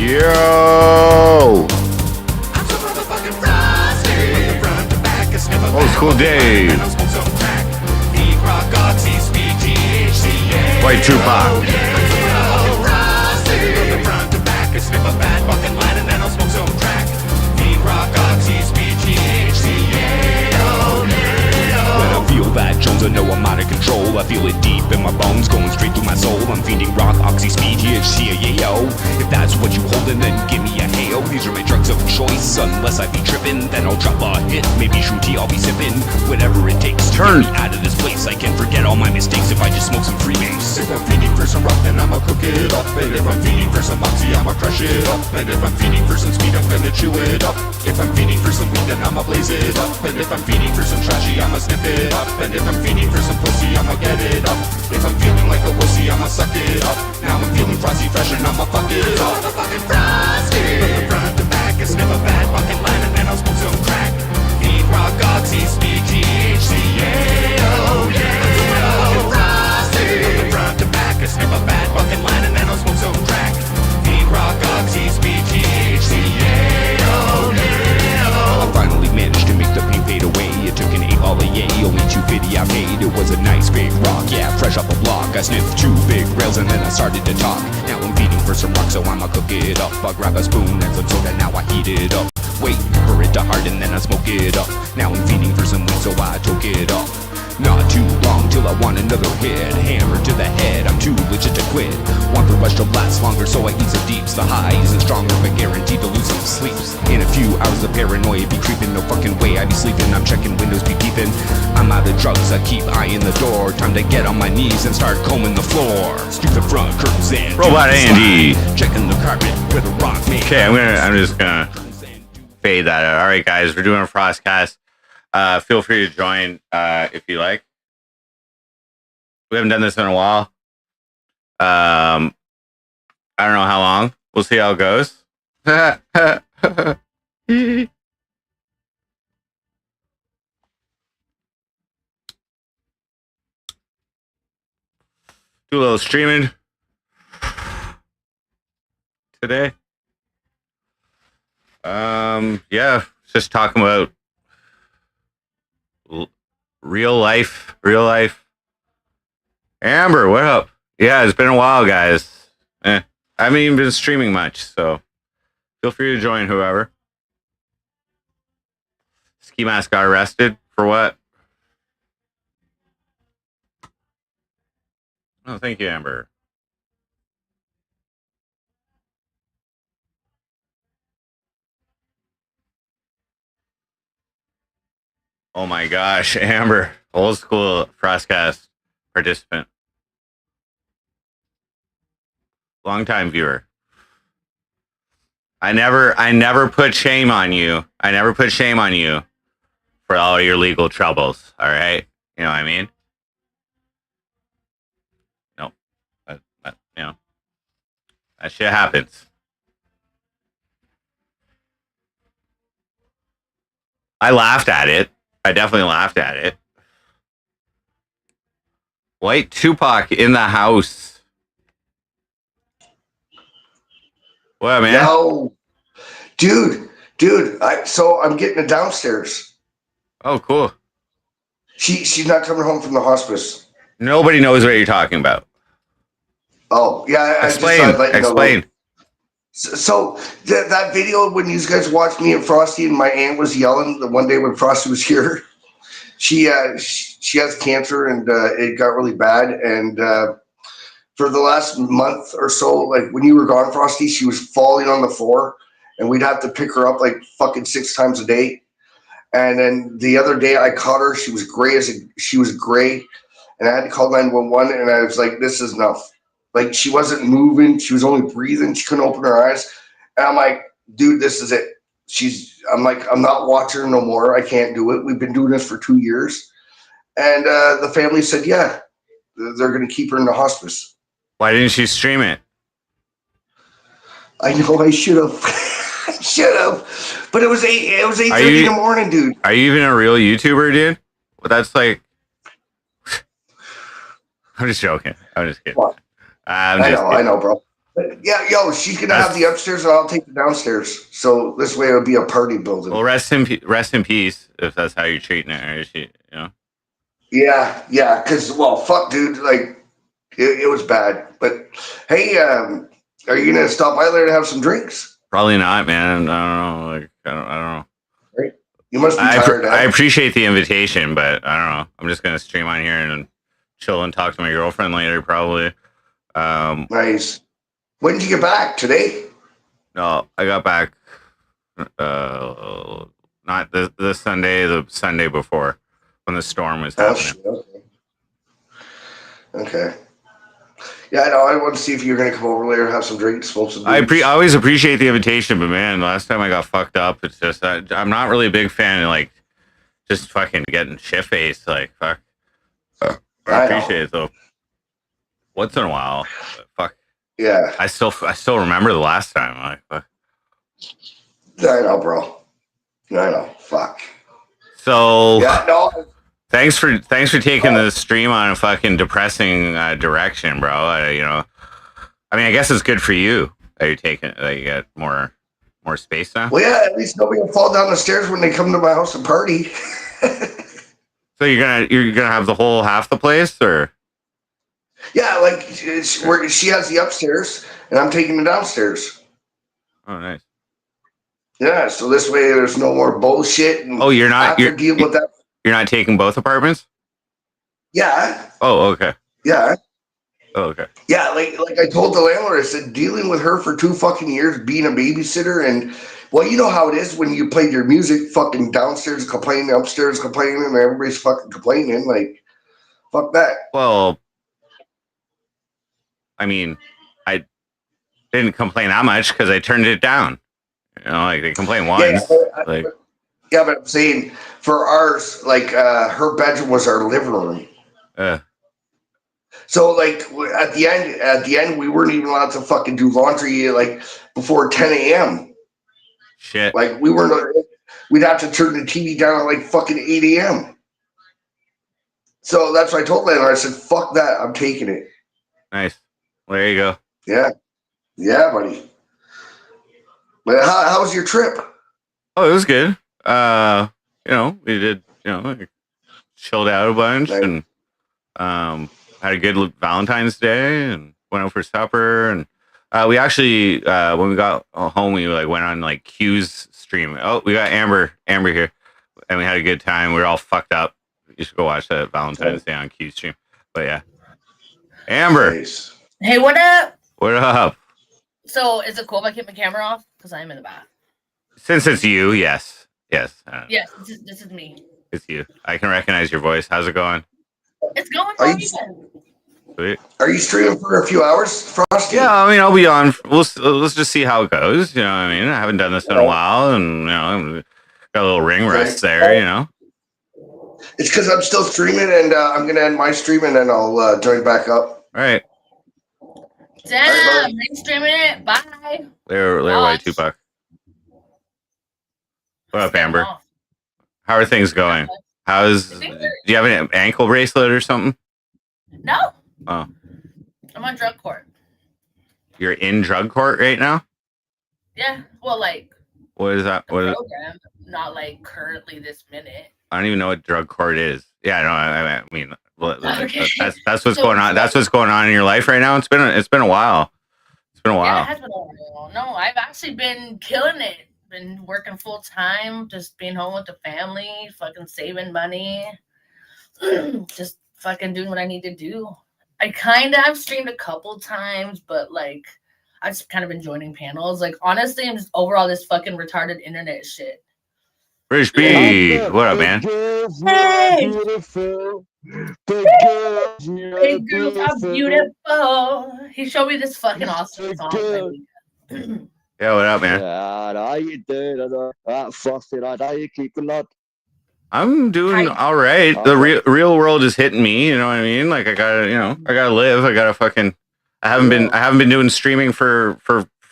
Yo! Old school Dave. White Tupac. That Jones, I know I'm out of control. I feel it deep in my bones, going straight through my soul. I'm feeding rock, oxy, speed, THC, yo. If that's what you holdin', then give me a hail. These are my drugs of choice. Unless I be trippin', then I'll drop a hit. Maybe shooty, I'll be sippin'. Whatever it takes to get me out of this place. I can forget all my mistakes if I just smoke some freebase. If I'm feeding for some rock, then I'ma cook it up. And if I'm feeding for some oxy, I'ma crush it up. And if I'm feeding for some speed, I'm gonna chew it up. If I'm feeding for some weed, then I'ma blaze it up. And if I'm feeding for some trashy, I'ma snip it up. And if I'm feeding for some pussy, I'ma get it up. If I'm feeling like a wussy, I'ma suck it up. Now I'm feeling frosty, fresh, and I'ma fuck it up. Motherfucking frosty. From the front to back, I sniff a bad fucking line, and then I'll smoke some crack. Feed rock, oxy, speed, THC, yeah, oh yeah. Motherfucking frosty. From the front to back, I sniff a bad fucking line, and then I'll smoke some crack. Feed rock, oxy, speed, THC, yeah, oh yeah. I finally managed to make the pain fade away. It took an 8 all a yay, only 250 I paid. It was a nice big rock, yeah, fresh off a block. I sniffed 2 big rails and then I started to talk. Now I'm feeding for some rock, so I'ma cook it up. I grab a spoon and some soda, now I heat it up. Wait for it to harden, then I smoke it up. Now I'm feeding for some weed, so I toke it up. Not too long till I want another hit. Hammer to the head, I'm too legit to quit. Want the rush to last longer, so I eat some deeps. The high isn't stronger, but guaranteed to lose some sleeps. In a few hours of paranoia be creeping, no fucking way I be sleeping. I'm checking windows, be peeping. I'm out of drugs, I keep eyeing the door. Time to get on my knees and start combing the floor. Scoop the front curtains and Robot Andy. checking the carpet with a rock man. Okay, I'm just gonna fade that out. All right, guys, we're doing a FrostCAST. Feel free to join if you like. We haven't done this in a while. I don't know how long. We'll see how it goes. Do a little streaming today. Yeah, just talking about real life. Amber, what up? Yeah, it's been a while, guys. I haven't even been streaming much, so feel free to join whoever. Ski Mask got arrested for what? Oh, thank you, Amber. Oh my gosh, Amber, old school FrostCAST participant. Long time viewer. I never put shame on you. I never put shame on you for all your legal troubles. All right, you know what I mean? No, you know, that shit happens. I laughed at it. I definitely laughed at it. White Tupac in the house. What, man? No, dude. I'm getting it downstairs. Oh, cool. She's not coming home from the hospice. Nobody knows what you're talking about. Oh, yeah. Explain. So that video when you guys watched me and Frosty and my aunt was yelling the one day when Frosty was here, she has cancer and it got really bad. And for the last month or so, like when you were gone, Frosty, she was falling on the floor and we'd have to pick her up like fucking 6 times a day. And then the other day I caught her. She was gray. And I had to call 911 and I was like, this is enough. Like she wasn't moving. She was only breathing. She couldn't open her eyes. And I'm like, dude, this is it. I'm not watching her no more. I can't do it. We've been doing this for 2 years. And the family said, yeah, they're going to keep her in the hospice. Why didn't she stream it? I know I should have. I should have. But it was 8:30 in the morning, dude. Are you even a real YouTuber, dude? Well, that's like. I'm just joking. I'm just kidding. I know, bro. But yeah, yo, she's gonna have the upstairs, and I'll take the downstairs. So this way, it'll be a party building. Well, rest in peace if that's how you're treating it. Or she, you know. Yeah. Because fuck, dude. Like, it was bad. But hey, are you gonna stop by there to have some drinks? Probably not, man. I don't know. Like, I don't know. Right? You must be tired. I appreciate the invitation, but I don't know. I'm just gonna stream on here and chill and talk to my girlfriend later, probably. Nice. When did you get back? Today? No, I got back not the Sunday, the Sunday before when the storm was happening. Okay. Yeah, no, I want to see if you're gonna come over later, have some drinks, smoke some. I always appreciate the invitation, but man, last time I got fucked up, it's just I'm not really a big fan of like just fucking getting shit faced. Like fuck, I appreciate it though. Once in a while, fuck. Yeah. I still remember the last time. Like fuck. I know, bro. I know. Fuck. So yeah, no. Thanks for taking the stream on a fucking depressing direction, bro. You know, I mean, I guess it's good for you that you're taking that you get more space now. Well, yeah, at least nobody will fall down the stairs when they come to my house and party. So you're gonna have the whole half the place, or? Yeah, like she has the upstairs, and I'm taking the downstairs. Oh, nice. Yeah, so this way there's no more bullshit. And you're not dealing with that. You're not taking both apartments? Yeah. Oh, okay. Yeah. Oh, okay. Yeah, like I told the landlord, I said, dealing with her for 2 fucking years, being a babysitter, and well, you know how it is when you played your music, fucking downstairs complaining, upstairs complaining, and everybody's fucking complaining. Like, fuck that. Well, I mean, I didn't complain that much because I turned it down. You know, like they complain once. Yeah, but I'm saying for ours, like her bedroom was our living room. So like at the end, we weren't even allowed to fucking do laundry like before 10 a.m. Shit. Like we'd have to turn the TV down at like fucking 8 a.m. So that's why I told Landlord, I said, fuck that, I'm taking it. Nice. Well, there you go. Yeah, buddy. But how was your trip? Oh, it was good. You know, we did, you know, like, chilled out a bunch and had a good Valentine's Day and went out for supper. And we actually, when we got home, we like went on like Q's stream. Oh, we got Amber here, and we had a good time. We were all fucked up. You should go watch that Valentine's Day on Q's stream. But yeah, Amber. Nice. Hey, what up? What up? So, is it cool if I keep my camera off? Because I'm in the bath. Since it's you, yes. Yes, this is me. It's you. I can recognize your voice. How's it going? It's going fine. Sweet. Are you streaming for a few hours, Frosty? Yeah, I mean, I'll be on. Let's just see how it goes. You know what I mean? I haven't done this in a while, and you know, got a little ring rust there. You know. It's because I'm still streaming, and I'm gonna end my stream, and then I'll join back up. All right. Damn, I'm streaming it. Bye. Later, white Tupac. What up, Amber? How are things going? Do you have an ankle bracelet or something? No. Oh. I'm on drug court. You're in drug court right now? Yeah. Well, like. What is that? What program, not like currently this minute. I don't even know what drug court is. Yeah, no, I mean, okay. that's what's going on. That's what's going on in your life right now. It's been a while. It's been a while. Yeah, it has been a while. No, I've actually been killing it. Been working full time, just being home with the family, fucking saving money, just fucking doing what I need to do. I kind of have streamed a couple times, but like I just kind of been joining panels. Like honestly, I'm just overall this fucking retarded internet shit. Rich B, what up, man? Hey, big girls are beautiful. He showed me this fucking awesome song. Yeah, what up, man? How you doing? Frosty, how you keeping, lad? I'm doing all right. The real world is hitting me. You know what I mean? Like I gotta live. I gotta fucking. I haven't been doing streaming for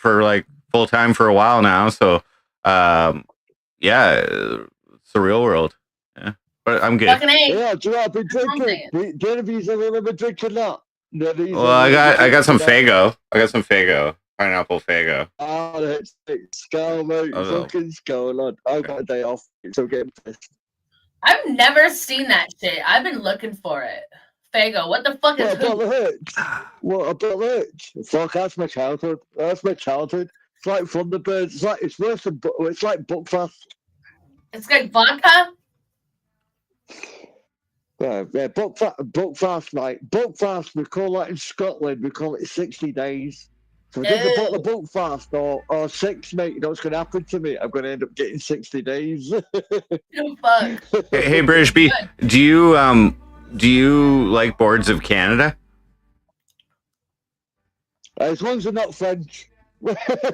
like full time for a while now. So, yeah, it's the real world. Yeah, but I'm good. Yeah, do you know I've been drinking? Genevieve's ever remember drinking that? Well, I got some Fago. Pineapple Fago. Oh, that's skull, mate. Oh. Fucking skull, lad. I've got a day off, so get pissed. I've never seen that shit. I've been looking for it. Fago, what the fuck is What about the Hurts? What about the Hurts? Fuck, that's my childhood. That's my childhood. It's like Thunderbirds. It's worse than it's like Buckfast. It's like vodka? Yeah, Buckfast, mate. Buckfast, we call that in Scotland, we call it 60 days. So if I drink a bottle of Buckfast or 6, mate, you know what's going to happen to me? I'm going to end up getting 60 days. Fuck. Hey, British B, do you like Boards of Canada? As long as they're not French.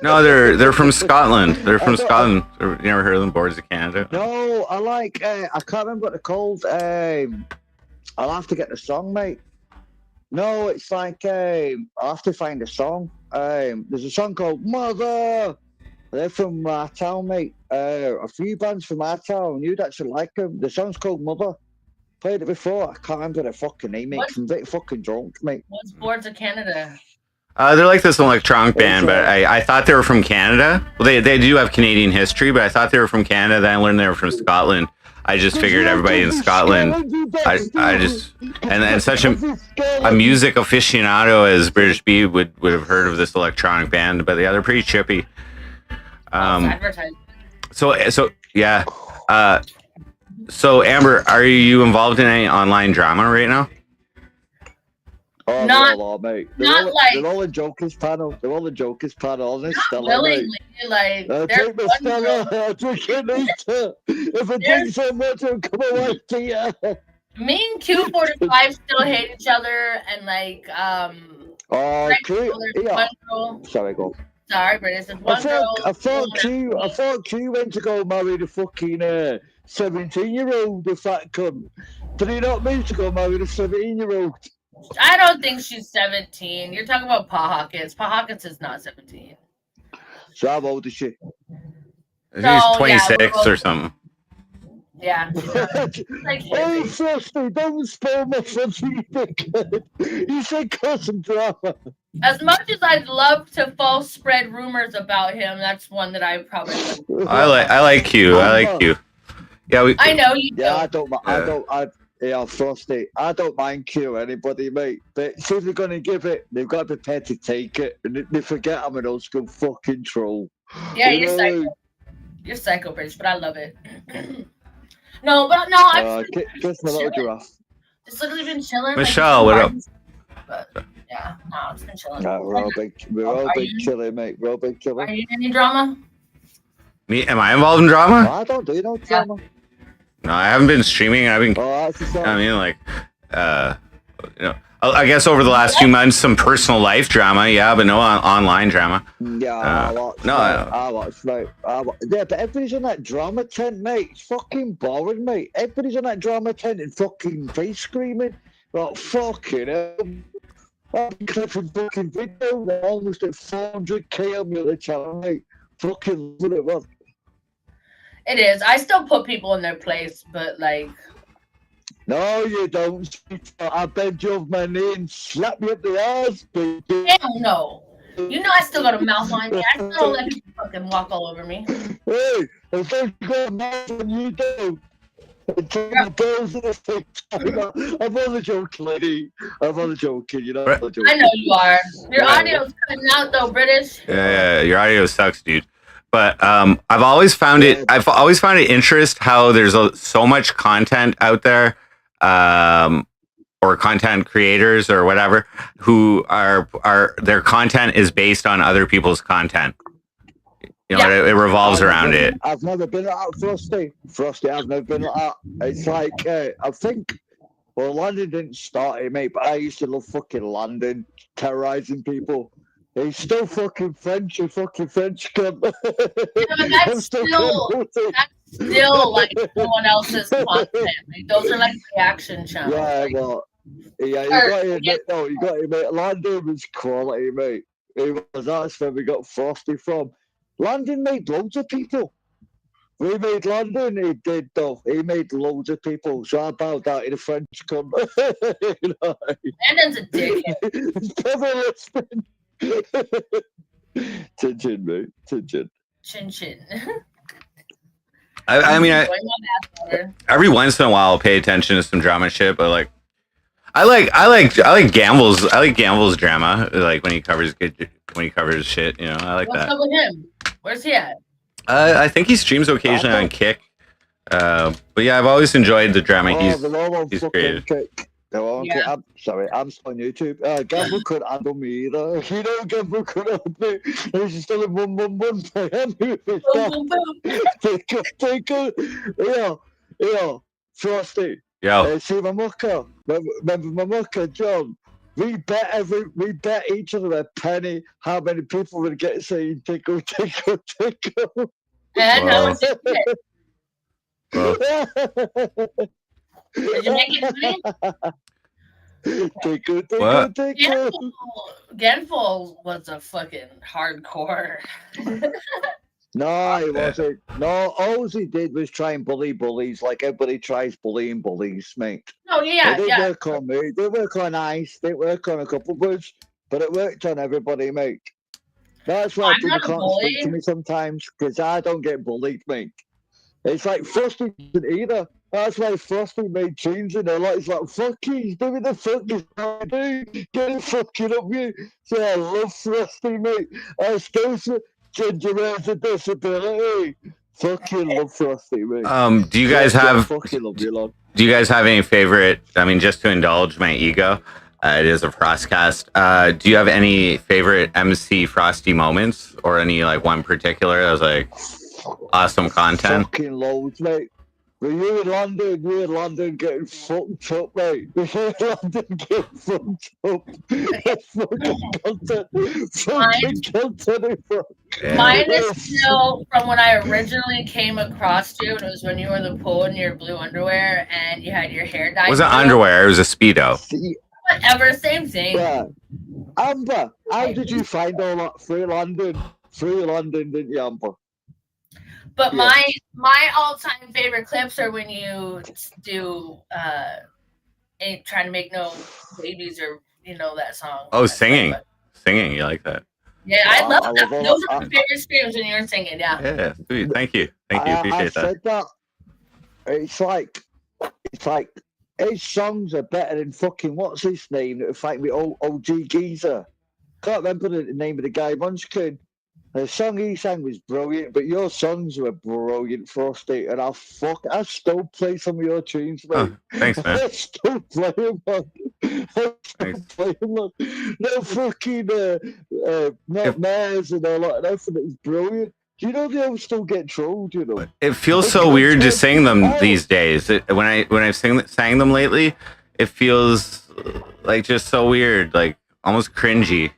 No, they're from Scotland. They're from Scotland. You never heard of them, Boards of Canada? No, I like. I can't remember what they're called. I'll have to get the song, mate. No, it's like I'll have to find a song. There's a song called Mother. They're from our town, mate. A few bands from our town. You'd actually like them. The song's called Mother. Played it before. I can't remember the fucking name, mate. I'm a bit fucking drunk, mate. What's Boards of Canada? They're like this electronic band, but I thought they were from Canada. Well, they do have Canadian history, but I thought they were from Canada. Then I learned they were from Scotland. I just figured everybody in Scotland. I just and such a music aficionado as British B would have heard of this electronic band, but yeah, they're pretty chippy. So yeah. So Amber, are you involved in any online drama right now? Oh, not, mate. They're all in Joker's panel. They're all in Joker's panel. On this not Stella, willingly. Mate. Like, I'll take my Stella. I'll drink it later. If I drink so much, I'll come away to you. Me and Q45 still hate each other, and like, Oh, one girl. Sorry, go. Sorry, but it's one girl. I thought Q went to go marry the fucking 17-year-old, the fat cunt. Did he not mean to go marry the 17-year-old? I don't think she's 17. You're talking about Pahawkins. Pahawkins is not 17. So how old is she? She's 26 or something. Yeah. Like, hey, Frosty, don't spoil my fun, you said cousin drama. As much as I'd love to false spread rumors about him, that's one that I probably wouldn't. I like Q. I like Q. Yeah, I know you do. Yeah, Frosty, I don't mind Q anybody, mate. But see if they're going to give it, they've got to be prepared to take it. And they forget I'm an old school fucking troll. Yeah, you're psycho. You're psycho, bitch, but I love it. No, I've just my little giraffe. Just literally been chilling. Michelle, what up? But yeah, no, it's been chilling. We're all big chilling, mate. We're all big chilling. Are you in any drama? Me? Am I involved in drama? No, I don't do no drama. No, I haven't been streaming. I've been. I mean, like, I guess over the last few months, some personal life drama, yeah, but no online drama. Yeah, I watch, mate. Yeah, but everybody's on that drama tent, mate. It's fucking boring, mate. Everybody's on that drama tent and fucking face screaming. Like, fucking hell. I'm clipping fucking video. They're almost at 400k on the other channel, mate. Fucking love it, man. It is. I still put people in their place, but like. No, you don't. I bend you over my knee and slap you up the ass, baby. Hell no. You know I still got a mouth on me. I still don't let you fucking walk all over me. Hey, I think you got a mouth on you, do. I'm only joking, lady. I'm only joking, you know. I know you are. Your audio's cutting out, though, British. Yeah, your audio sucks, dude. But I've always found it interest how there's so much content out there, or content creators or whatever, who are their content is based on other people's content. You know, it revolves around it. I've never been like that, Frosty. I've never been like that. It's like I think. Well, London didn't start it, mate. But I used to love fucking London, terrorizing people. He's still fucking French, you fucking French cunt. Yeah, but that's still like someone else's content. Like, those are like reaction channels. Yeah, well, yeah, you got to admit, you got to admit, London was quality, mate. That's where we got Frosty from. London made loads of people. We made London, he did though. He made loads of people. So I bowed down to the French cunt. Landon's a dickhead. He's probably listening. Chin, mate. Chin. Chin chin. I mean, Enjoy my bathwater. every once in a while I'll pay attention to some drama shit, but like I like Gamble's drama, like when he covers shit, you know. I like What's that. up with him? Where's he at? I think he streams occasionally on Kick. But yeah, I've always enjoyed the drama they're all on he's fucking created. Kick. They're all on Yeah. Kick. I'm sorry, I'm still on YouTube. Gamble couldn't handle me either. You know, Gamble couldn't handle me. He's still in 111. Boom, boom, boom. Take it. Yeah, Frosty. Yo, See my mucker. Remember my mucker, John. We bet each other a penny how many people would get saying tickle, tickle, tickle. And how Wow. much did you get? well, Did you make it money? Tickle, tickle, What? tickle. Genful was a fucking hardcore. No, he wasn't. No, all he did was try and bully bullies, like everybody tries bullying bullies, mate. Oh yeah, It didn't yeah. work on me. It didn't work on Ice. It didn't work on a couple of us, but it worked on everybody, mate. That's why I'm people not a can't speak to bully. me sometimes, because I don't get bullied, mate. It's like Frosty didn't either. That's why Frosty made tunes and a lot. It's like, fuck you, he's doing the fuck he's trying to do. Get it fucking up you. So I love Frosty, mate. I still say Ginger has a disability. Fucking love Frosty, mate. do you guys have fucking love you, lad. do you guys have any favorite? I mean, just to indulge my ego, it is a FrostCast. Do you have any favorite MC Frosty moments, or any like one particular that was like awesome content? Fucking loads, mate. Were you in London getting fucked up, mate? Were you in London getting fucked up? That's fucking content. Fucking content. Yeah. Mine is still from when I originally came across you, and it was when you were in the pool in your blue underwear and you had your hair dyed. It wasn't blue. underwear; it was a speedo. See, Whatever, same thing. yeah. Amber, how did you find all that through London? Through London, didn't you, Amber? But Yeah. my all-time favorite clips are when you do ain't trying to make no babies, or you know that song. Oh, That's singing. what- Singing, you like that? Yeah, I love I that. love all Those that. are my favorite screams when you're singing. Yeah. Yeah, sweet. Thank you, I appreciate that. said that. It's like his songs are better than fucking what's his name that fight me OG Geezer. Can't remember the name of the guy. Munchkin. The song he sang was brilliant, but your songs were brilliant, Frosty. And I still play some of your tunes, mate. Oh, thanks, man. I still play them, man. I still Thanks. play them, man. No fucking not mares and all that. Everything is brilliant. Do you know they all still get trolled? You know. It feels so weird to sing them these days. When I've sang them lately, it feels like just so weird, like almost cringy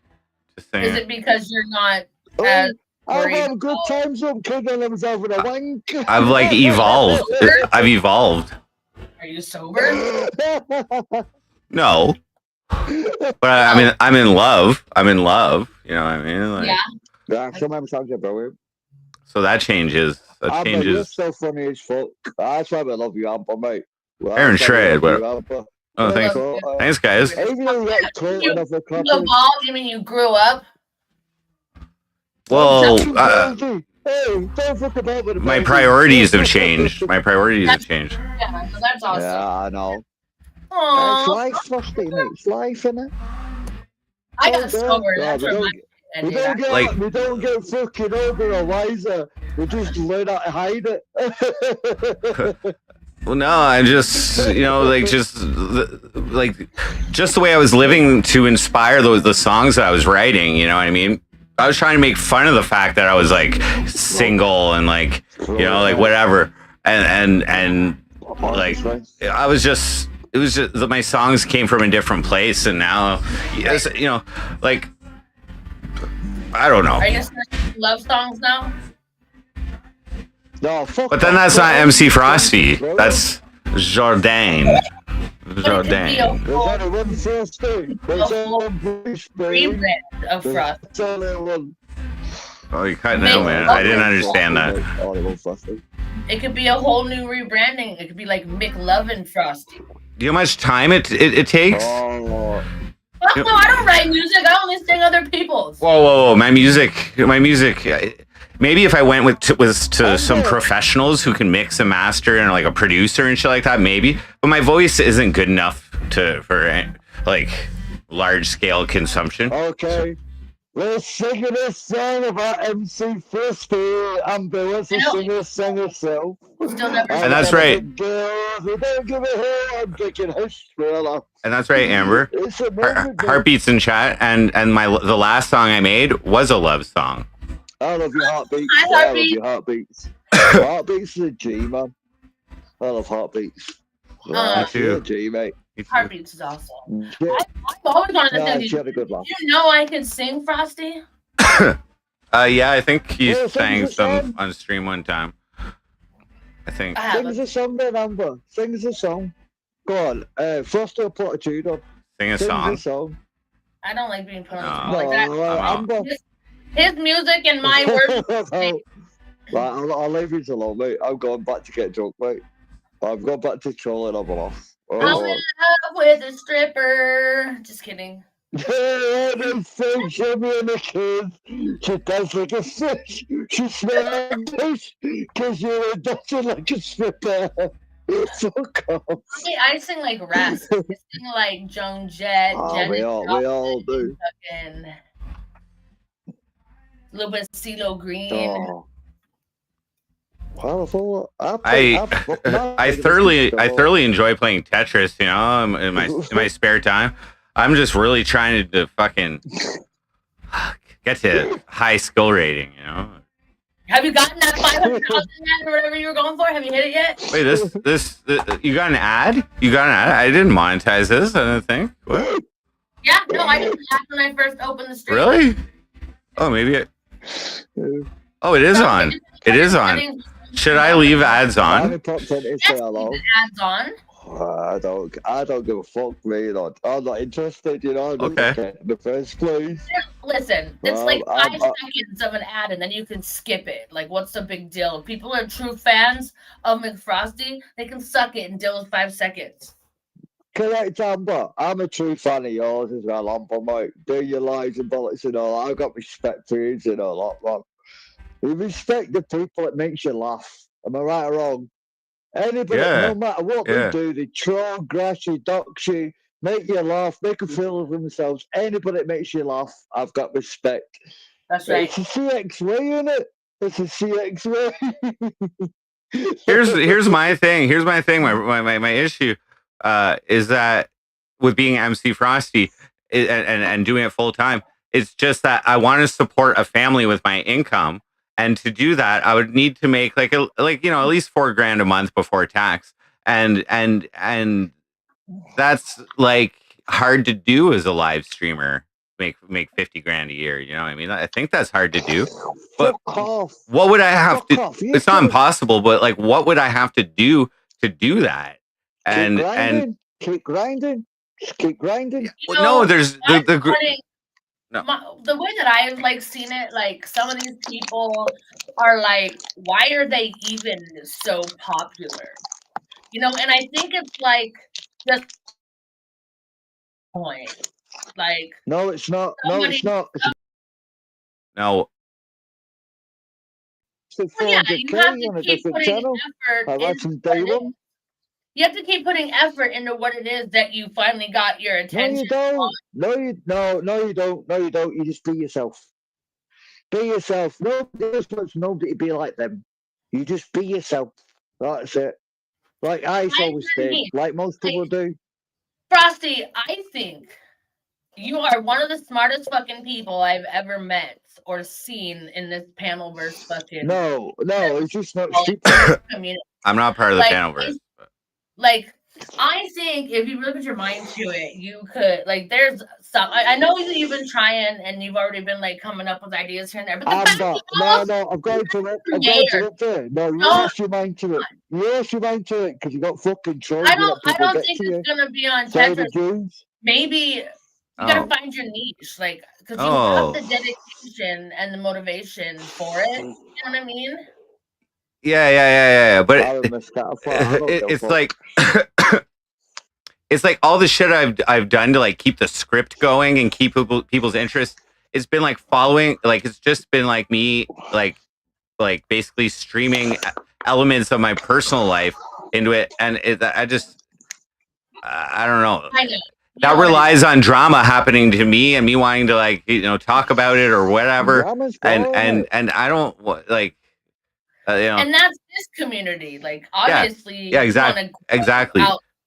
to sing. Is it because you're not Oh, as I'm worried having good about- times. I'm kidding. I was having a wank. I've like evolved. I've evolved. Are you sober? No, but I mean, I'm in love. I'm in love. You know what I mean? Like, Yeah. Yeah, some of my songs are brilliant. So that changes. That Amber, you're changes. so funny as fuck. That's why I love you, Amber, mate. Well, Aaron that's why I Shred, love but- you, Amber. Oh, thanks. So, Thanks, guys. even though you got caught You- enough of You clappers. evolved? You mean you grew up? Well, Hey, don't fuck about with my the priorities have changed. My priorities have changed. Yeah, so that's awesome. Yeah, I know. It's Aww, life, Frosty, mate. It's life, innit? I got Oh, sober. yeah, That's we what don't- my We ended don't up. get Like- we don't get fucking older or wiser. We just learn how to hide it. Well, no, I just, you know, like just the way I was living to inspire the songs that I was writing. You know what I mean? I was trying to make fun of the fact that I was like single and like, you know, like whatever, and like I was just. It was just that my songs came from a different place, and now, yes, you know, like I don't know. Are you singing love songs now? No, fuck. But then that's not MC Frosty. That's Jourdain. Jourdain. There's only one Frosty. There's only one Bruce, baby. Rebrand of Frost. There's only one. Oh, you're cutting out, man. I didn't understand that. Only one Frosty. It could be a whole new rebranding. It could be like McLovin Frosty. Do you know how much time it takes? Oh, Oh, no, I don't write music. I only sing other people's. Whoa! My music. Maybe if I went to some professionals who can mix and master and like a producer and shit like that, maybe. But my voice isn't good enough for like large scale consumption. Okay. We're singing a song about MC Frosty. Amber wants to sing a song herself. Still never. And that's right. Girls who don't give a hell. I'm taking hush thriller. And that's right, Amber. Heartbeats in chat, and the last song I made was a love song. I love your heartbeats. I love your heartbeats. Heartbeats is a G, man. I love heartbeats. Me too. G, mate. Heartbeats is awesome. I've always wanted to sing. She had a good laugh. You know I could sing, Frosty? Yeah, I think he sang some song. on stream one time. I think. Sing us a song then, Amber. Sing us a song. Go on. Frosty will put a tune up. Sing a Sing song. us a song. I don't like being put on the No. spot like that. Amber. His music and my words. Right, I'll leave you alone, mate. I'm going back to get drunk, mate. I've gone back to trolling on off. I'm in love with a stripper. Just kidding. Yeah, the fish, me and the kids. She does like a fish. She smells like fish because you're dancing like a stripper. Fuck off. I sing like rap. I sing like Joan Jett. We all do. Fucking a little bit of CeeLo Green. Oh. Well, I thoroughly enjoy playing Tetris. You know, in my spare time. I'm just really trying to fucking get to high skill rating. You know. Have you gotten that 500,000 or whatever you were going for? Have you hit it yet? Wait, this you got an ad? You got an ad? I didn't monetize this. I don't think. What? Yeah, no, I did that when I first opened the stream. Really? Oh, maybe it. Oh, it is on. It is on. Should I leave ads on? Yes, ads on. I don't give a fuck, man. I'm not interested, you know. Okay. In the first place. Listen, it's like 5 seconds of an ad, and then you can skip it. Like, what's the big deal? If people are true fans of McFrosty, they can suck it and deal with 5 seconds. Correct, Amber. I'm a true fan of yours as well, Amber, mate. Do your lies and bullets and all. I've got respect for you and all that, man. You respect the people that makes you laugh. Am I right or wrong? Anybody, no matter what they do, they troll, grass you, dox you, make you laugh, make a fool of themselves. Anybody that makes you laugh, I've got respect. That's right. It's a CX-way, isn't it? It's a CX-way. Here's my thing. Here's my thing. My issue is that with being MC Frosty and doing it full time, it's just that I want to support a family with my income. And to do that, I would need to make like at least $4,000 a month before tax, and that's like hard to do as a live streamer. Make $50,000 a year. You know what I mean? I think that's hard to do. But what would I have to? It's not impossible, but like, what would I have to do that? And keep grinding. Just keep grinding. No, there's No. The way that I've like seen it, like some of these people are like, why are they even so popular? You know, and I think it's like just point. Like no, it's not. No, it's not. No. Yeah, you have to keep putting effort. You have to keep putting effort into what it is that you finally got your attention. No, you don't. You just be yourself. Be yourself. Nobody else wants nobody to be like them. You just be yourself. That's it. Like I always did. Like most people do. Frosty, I think you are one of the smartest fucking people I've ever met or seen in this panelverse fucking. No, it's just not community. I'm not part of the panelverse. Like, I think if you really put your mind to it, you could, like, there's some, I know you've been trying and you've already been, like, coming up with ideas here and there, but I'm going to it there. No, you lost your mind to it. You lost your mind to it because you got fucking trolled. I don't think it's going to be on Tetris. Maybe you got to find your niche, like, because you have the dedication and the motivation for it. You know what I mean? Yeah. But it's like it's like all the shit I've done to like keep the script going and keep people's interest. It's been like following, like it's just been like me, like basically streaming elements of my personal life into it, and I just I don't know. I know. That relies on drama happening to me and me wanting to like talk about it or whatever, and I don't like and that's this community. Like obviously, exactly.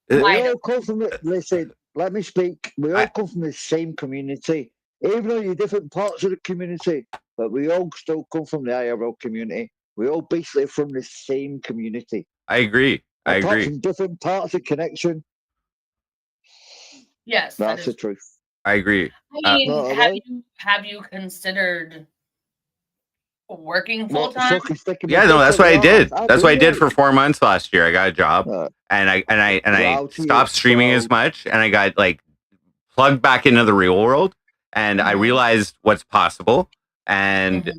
We all come from listen. Let me speak. We all come from the same community, even though you're different parts of the community, but we all still come from the IRL community. We're all basically from the same community. I agree. Apart from different parts of connection. Yes, that's the truth. I agree. I mean, have you considered working full time? Yeah, no, that's what I did. That's what I did for 4 months last year. I got a job, and I stopped streaming as much, and I got like plugged back into the real world, and I realized what's possible, and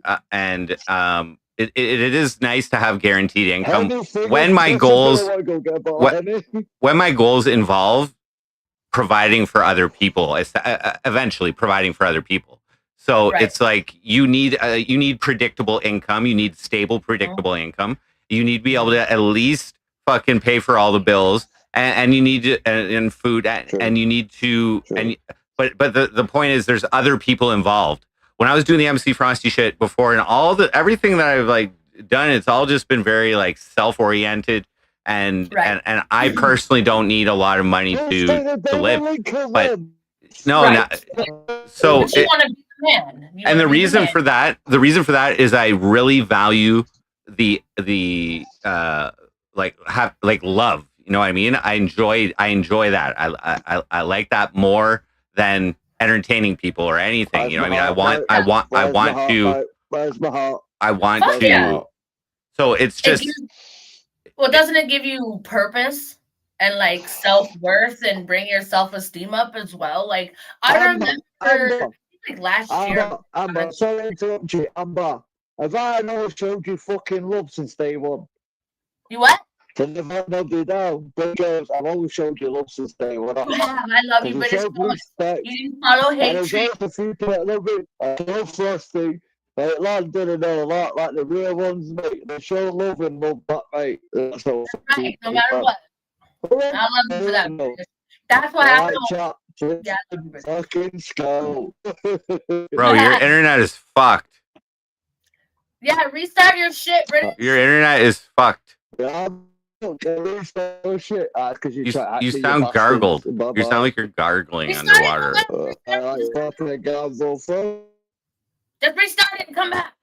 it is nice to have guaranteed income when my goals involve providing for other people, eventually providing for other people. So it's like you need predictable income. You need stable, predictable income. You need to be able to at least fucking pay for all the bills, and you need to and food, and you need to but the point is, there's other people involved. When I was doing the MC Frosty shit before, and everything that I've like done, it's all just been very like self-oriented. And I personally don't need a lot of money to live, but so you want to be the man. And the reason for that is I really value the like love. You know what I mean? I enjoy that. I like that more than entertaining people or anything. You know what I mean? I want to. So it's just. Well, doesn't it give you purpose and like self-worth and bring your self-esteem up as well? Like I remember like last year. Amber, sorry to interrupt you, Amber. Have I not showed you fucking love since day one? You what? I've always showed you love since day one. I love you, British. You didn't follow hatred. I love Frosty. Like, lad didn't know a lot, like the real ones, mate. They show love and love back, mate. That's right, no matter what. I love you for that. That's what happened. Yeah, fucking skull. Bro, your internet is fucked. Yeah, restart your shit, British. Your internet is fucked. Yeah, you sound gargled. You sound like you're gargling underwater. Just restart it and come back.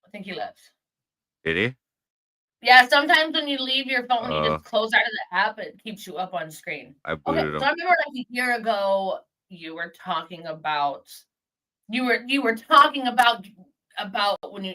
I think he left. Did he? Yeah, sometimes when you leave your phone, you just close out of the app, it keeps you up on screen. I booted him. So I remember like a year ago, you were talking about when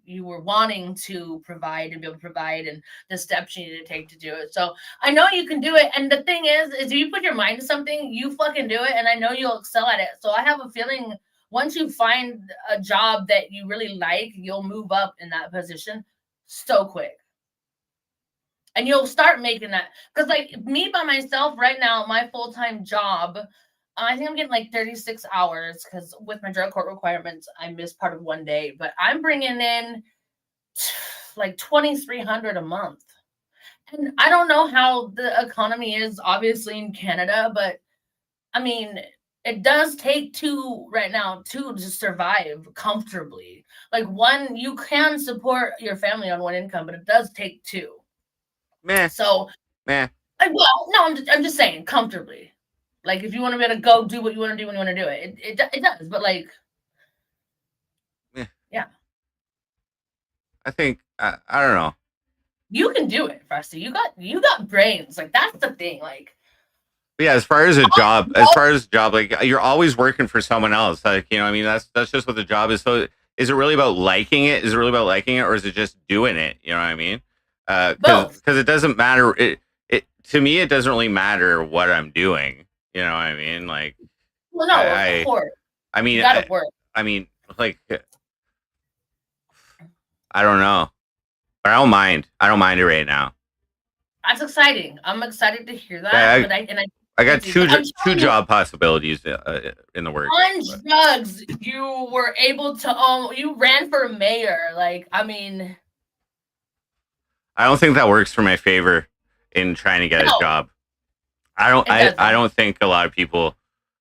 you were wanting to provide and be able to provide and the steps you need to take to do it. So I know you can do it. And the thing is if you put your mind to something, you fucking do it. And I know you'll excel at it. So I have a feeling once you find a job that you really like, you'll move up in that position so quick. And you'll start making that. Because like me by myself right now, my full-time job, I think I'm getting like 36 hours because with my drug court requirements, I missed part of one day. But I'm bringing in like $2,300 a month. And I don't know how the economy is obviously in Canada, but I mean, it does take two right now to survive comfortably. Like one, you can support your family on one income, but it does take two. Meh. So, meh. Well, no, I'm just saying comfortably. Like if you want to be able to go do what you want to do when you want to do it, it does. But like, yeah. I think I don't know. You can do it, Frosty. You got brains. Like that's the thing. Like. Yeah, as far as a job, like you're always working for someone else. Like I mean, that's just what the job is. So, is it really about liking it? Is it really about liking it, or is it just doing it? You know what I mean? Because it doesn't matter. It to me, it doesn't really matter what I'm doing. You know what I mean? Like, well, no, of course. I mean, you gotta work. I mean, like, I don't know, but I don't mind. I don't mind it right now. That's exciting. I'm excited to hear that. Yeah, But I got two I'm two telling you, job possibilities in the works. on But drugs, you were able to you ran for mayor. Like, I mean, I don't think that works for my favor in trying to get a no, job. I it doesn't. don't think a lot of people.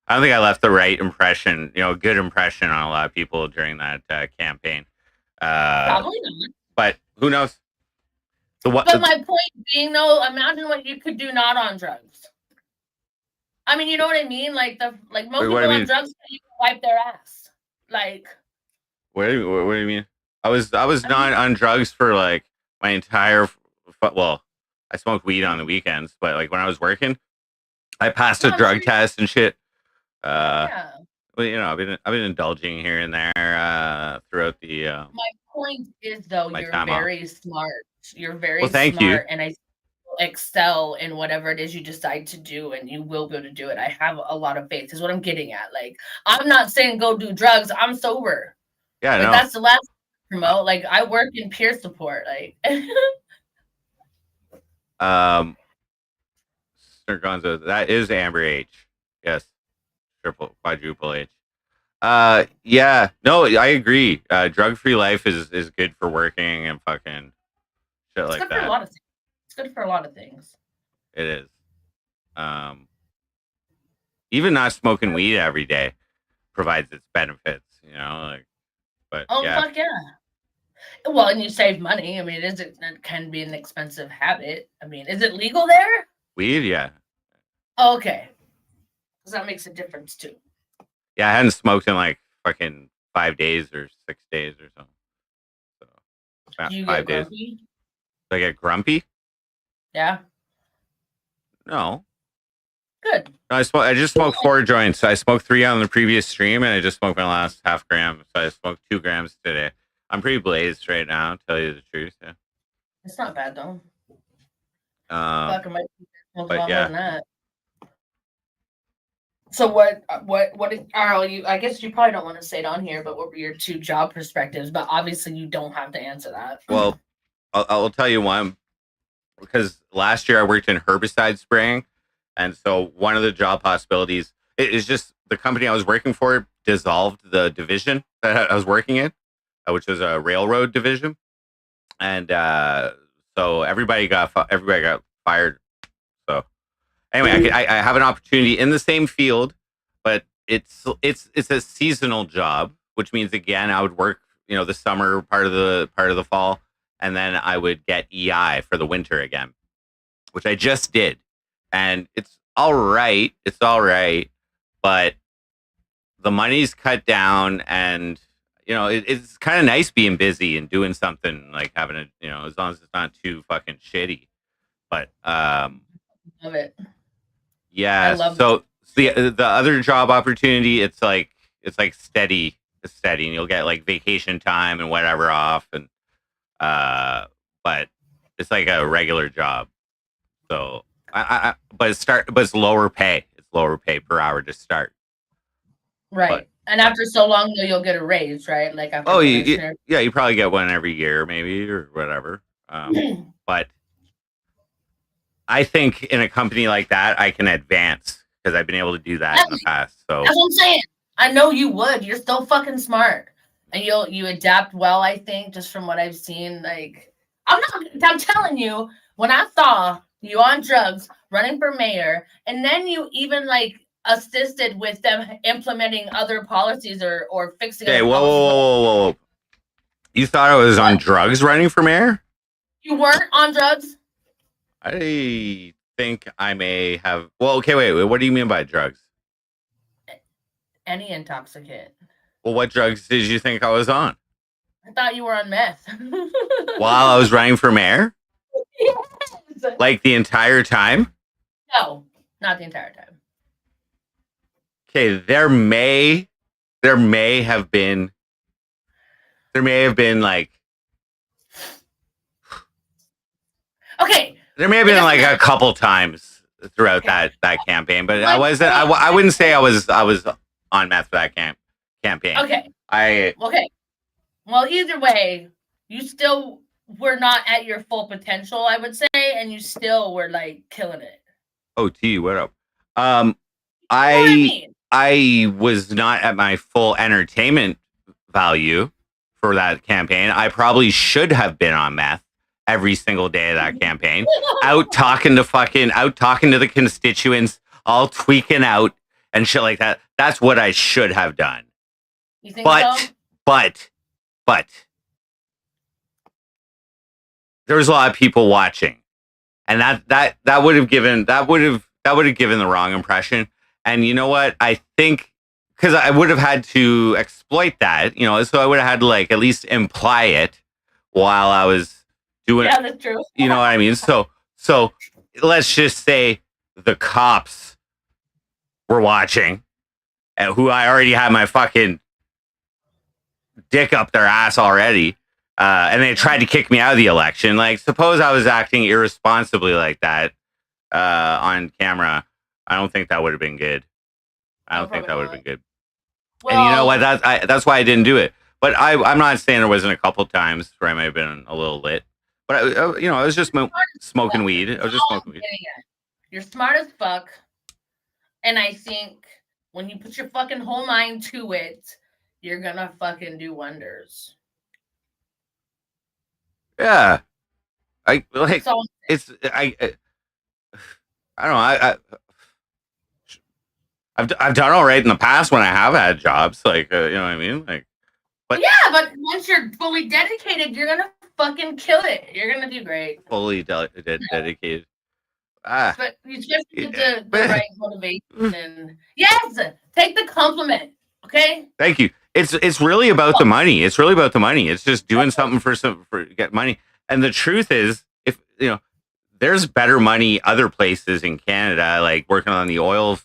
I don't think I left the right impression, a good impression on a lot of people during that campaign. Probably not. But who knows? But my point being, though, imagine what you could do not on drugs. I mean, you know what I mean? Like most people on drugs can't even wipe their ass. Like, what do you mean? I was not on drugs for like my entire. Well, I smoked weed on the weekends, but like when I was working, I passed a drug test and shit. Yeah. Well, I've been indulging here and there throughout the. My point is, though, you're very smart. You're very thank smart, you. and I excel in whatever it is you decide to do, and you will be able to do it. I have a lot of faith. Is what I'm getting at. Like, I'm not saying go do drugs. I'm sober. Yeah, like, that's the last promote. Like, I work in peer support. Like, Sir Gonzo, that is Amber H. Yes, quadruple H. Yeah, no, I agree. Drug-free life is good for working and fucking shit like that. For a lot of things. It's good for a lot of things. It is. Even not smoking weed every day provides its benefits, but fuck yeah. Well, and you save money. I mean, it can be an expensive habit. I mean, is it legal there? Weed, yeah. Oh, okay. Because that makes a difference too. Yeah, I hadn't smoked in like fucking 5 days or 6 days or something. So Do you 5 get days. grumpy? Do I get grumpy? Yeah. No. Good. No, I just smoked 4 joints. I smoked 3 on the previous stream, and I just smoked my last half gram. So I smoked 2 grams today. I'm pretty blazed right now, to tell you the truth. Yeah. It's not bad though. But yeah. So what are you? I guess you probably don't want to say it on here, but what were your 2 job perspectives? But obviously, you don't have to answer that. Well, I'll tell you one, because last year I worked in herbicide spraying, and so one of the job possibilities is just the company I was working for dissolved the division that I was working in, which was a railroad division, and so everybody got fired. So anyway, I have an opportunity in the same field, but it's a seasonal job, which means again I would work the summer part of the fall, and then I would get EI for the winter again, which I just did, and it's all right. It's all right, but the money's cut down, and it's kind of nice being busy and doing something, like having a as long as it's not too fucking shitty. But love it. Yeah. So the other job opportunity, it's like steady, and you'll get like vacation time and whatever off, and but it's like a regular job. So but it's lower pay. It's lower pay per hour to start. Right. But, and after so long, you'll get a raise, right? Like after you probably get one every year, maybe, or whatever. But I think in a company like that, I can advance because I've been able to do that in the past. So that's what I'm saying. I know you would. You're so fucking smart, and you adapt well. I think just from what I've seen, like I'm telling you, when I saw you on drugs, running for mayor, and then you even like assisted with them implementing other policies or fixing. Okay, whoa. You thought I was on drugs running for mayor? You weren't on drugs? I think I may have. Well, okay, wait. What do you mean by drugs? Any intoxicant. Well, what drugs did you think I was on? I thought you were on meth. While I was running for mayor? Yes. Like the entire time? No, not the entire time. Okay, there may have been like. Okay. There may have been like a couple times throughout that campaign, but I wasn't. I wouldn't say I was on meth for that campaign. Okay. Okay. Well, either way, you still were not at your full potential, I would say, and you still were like killing it. OT, what up? You know what I mean? I was not at my full entertainment value for that campaign. I probably should have been on meth every single day of that campaign, out talking to the constituents, all tweaking out and shit like that. That's what I should have done. You think so? But there's a lot of people watching, and that would have given the wrong impression. And you know what? I think because I would have had to exploit that, so I would have had to like at least imply it while I was doing it. Yeah, that's true. You know what I mean? So let's just say the cops were watching, and who I already had my fucking dick up their ass already. And they tried to kick me out of the election. Like, suppose I was acting irresponsibly like that on camera. I don't think that would have been good. I don't think that would have been good. Well, and you know what? That's why I didn't do it. But I'm not saying there wasn't a couple times where I might have been a little lit. But I was just smoking weed. I was just smoking weed. You're smart as fuck, and I think when you put your fucking whole mind to it, you're gonna fucking do wonders. Yeah, I don't know. I've done all right in the past when I have had jobs. Like, you know what I mean? Like, but once you're fully dedicated, you're gonna fucking kill it. You're gonna do great. Fully dedicated. But you just get the right motivation. And yes, take the compliment. Okay. Thank you. It's really about the money. It's really about the money. It's just doing something for get money. And the truth is, if there's better money other places in Canada, like working on the oil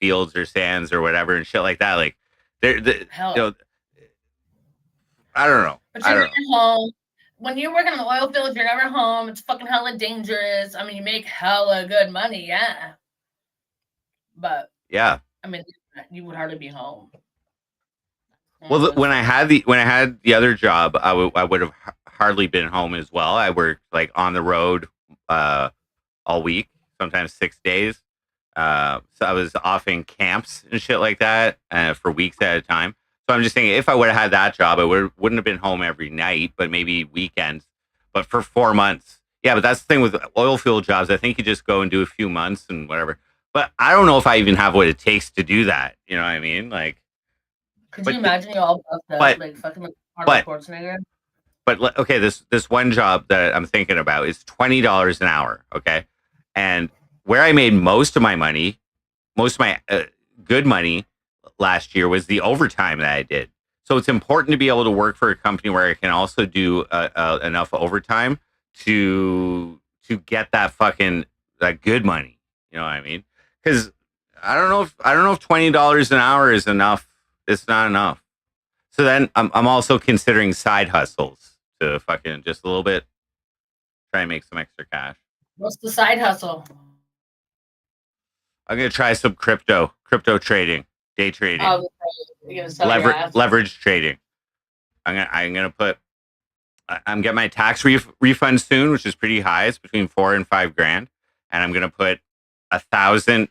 fields or sands or whatever and shit like that. Like, I don't know. But you're never home. When you're working on the oil fields, you're never home. It's fucking hella dangerous. I mean, you make hella good money, yeah. But yeah, I mean, you would hardly be home. Well, when I had the other job, I would have hardly been home as well. I worked like on the road all week, sometimes 6 days. So I was off in camps and shit like that for weeks at a time. So I'm just thinking, if I would have had that job, I wouldn't have been home every night, but maybe weekends. But for 4 months, yeah. But that's the thing with oil field jobs. I think you just go and do a few months and whatever. But I don't know if I even have what it takes to do that. You know what I mean? Like, could you imagine you all buffed up, like fucking Arnold Schwarzenegger? But okay, this one job that I'm thinking about is $20 an hour. Okay, and where I made most of my money, most of my good money last year was the overtime that I did. So it's important to be able to work for a company where I can also do enough overtime to get that good money. You know what I mean? Because I don't know if $20 an hour is enough. It's not enough. So then I'm also considering side hustles to fucking just a little bit try and make some extra cash. What's the side hustle? I'm gonna try some crypto trading, day trading, leverage trading. I'm getting my tax refund soon, which is pretty high. It's between $4,000 and $5,000, and I'm gonna put 1,000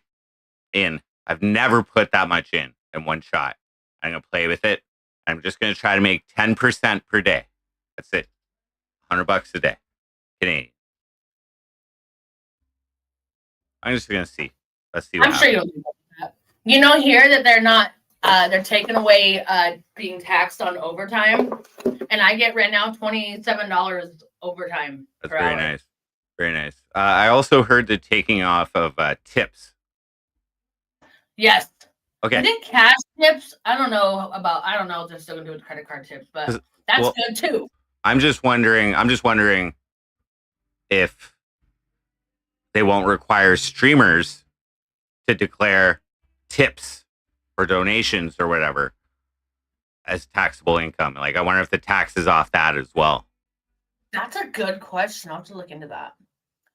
in. I've never put that much in one shot. I'm gonna play with it. I'm just gonna try to make 10% per day. That's it. $100 a day, Canadian. I'm just gonna see. Let's see. I'm sure you'll do that. Here that they're not. They're taking away being taxed on overtime, and I get right now $27 overtime. That's very nice. Very nice. I also heard the taking off of tips. Yes. Okay. I think cash tips. I don't know if they're still gonna do with credit card tips, but that's good too. I'm just wondering if they won't require streamers to declare tips or donations or whatever as taxable income. Like, I wonder if the tax is off that as well. That's a good question. I'll have to look into that.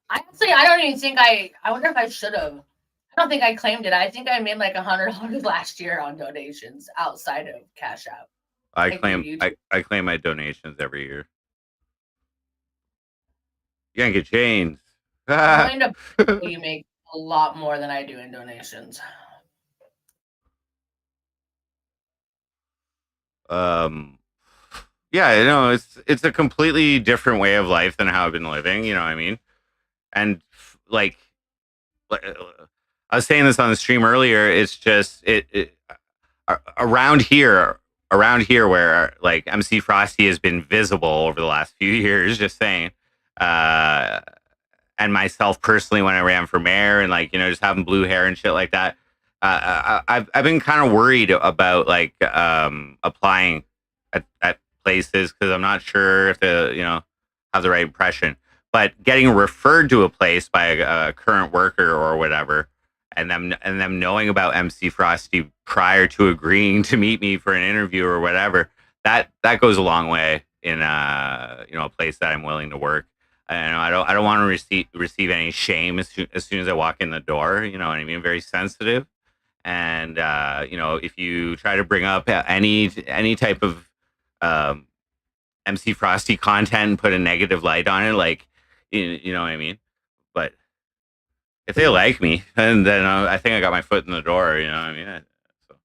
I don't even think I wonder if I should have. I don't think I claimed it. I think I made like $100 last year on donations outside of Cash App. I claim my donations every year. Yank chains. Going to you make a lot more than I do in donations. Yeah, you know, it's a completely different way of life than how I've been living. You know what I mean? And like, I was saying this on the stream earlier. It's just around here, where like MC Frosty has been visible over the last few years. Just saying, uh, and myself personally when I ran for mayor and like, you know, just having blue hair and shit like that. I've been kind of worried about like applying at places because I'm not sure if the, you know, have the right impression. But getting referred to a place by a current worker or whatever, and them knowing about MC Frosty prior to agreeing to meet me for an interview or whatever, that goes a long way in you know, a place that I'm willing to work. I don't want to receive any shame as soon as I walk in the door. You know what I mean? Very sensitive, and you know, if you try to bring up any type of MC Frosty content and put a negative light on it, like you know what I mean. But if they like me, then I think I got my foot in the door. You know what I mean? So.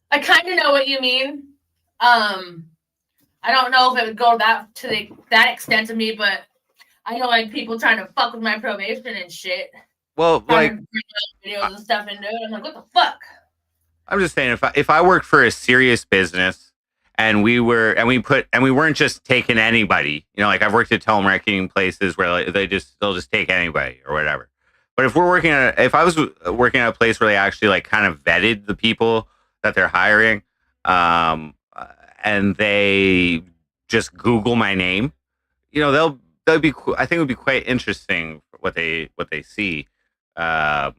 I kind of know what you mean. I don't know if it would go that extent to me, but I know like people trying to fuck with my probation and shit. Well, like videos and stuff into it. I'm like, what the fuck? I'm just saying, if I worked for a serious business and we weren't just taking anybody, you know, like I've worked at telemarketing places where like, they'll just take anybody or whatever. But if I was working at a place where they actually like kind of vetted the people that they're hiring, and they just Google my name, you know, they'll be. I think it would be quite interesting what they see. You know,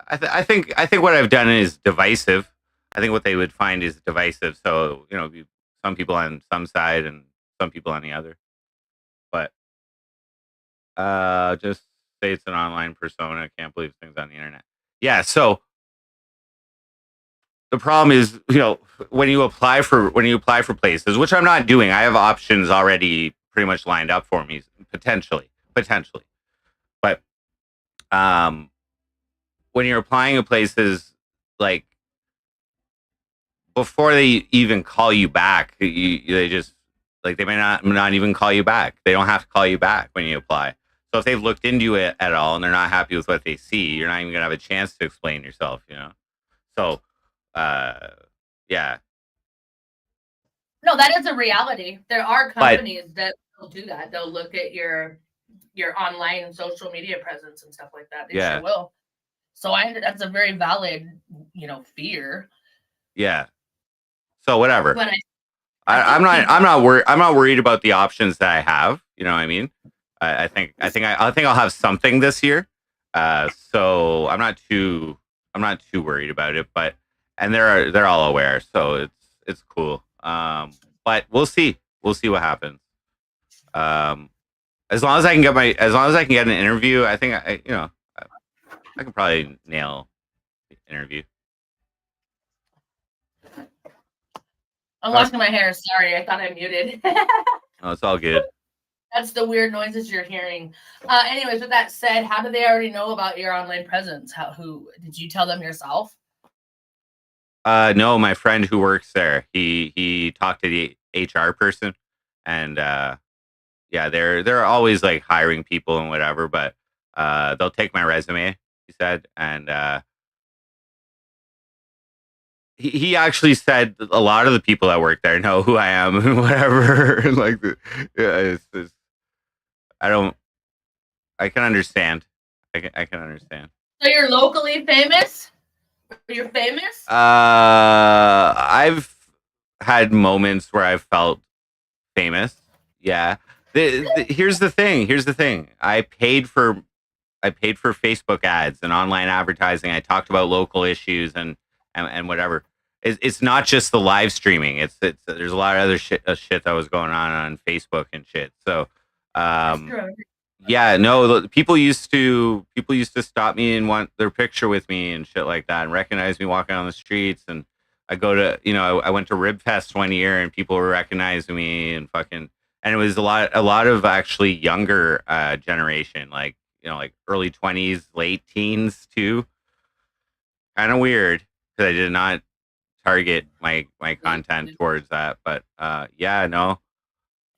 I think what I've done is divisive. I think what they would find is divisive. So you know, some people on some side and some people on the other. But just say it's an online persona. Can't believe things on the internet. Yeah. So the problem is, you know, when you apply for places, which I'm not doing, I have options already pretty much lined up for me potentially. But when you're applying to places, like before they even call you back, they just like they may not even call you back. They don't have to call you back when you apply. So if they've looked into it at all and they're not happy with what they see, you're not even gonna have a chance to explain yourself, you know. So yeah. No, that is a reality. There are companies that will do that. They'll look at your online social media presence and stuff like that. They sure will. So that's a very valid, you know, fear. Yeah. So whatever. But I'm not worried about the options that I have. You know what I mean? I think I'll have something this year. So I'm not too worried about it. But and they're all aware, so it's cool. But we'll see what happens. As long as I can get an interview, I think I can probably nail the interview. I'm washing my hair. Sorry, I thought I muted. No, it's all good. That's the weird noises you're hearing. Anyways, with that said, how do they already know about your online presence? Who did you tell them yourself? No, my friend who works there. He talked to the HR person, and yeah, they're always like hiring people and whatever, but they'll take my resume. He said, and he actually said a lot of the people that work there know who I am and whatever. Like, yeah, I can understand. I can understand. So you're locally famous? You're famous? I've had moments where I've felt famous. Yeah. Here's the thing. I paid for Facebook ads and online advertising. I talked about local issues and whatever. It's not just the live streaming. It's there's a lot of other shit that was going on Facebook and shit. So yeah, no, people used to stop me and want their picture with me and shit like that and recognize me walking on the streets. And I go to, you know, I went to Rib Fest one year and people were recognizing me and fucking, and it was a lot of actually younger generation, like like early 20s, late teens too. Kind of weird because I did not target my content towards that, but yeah, no.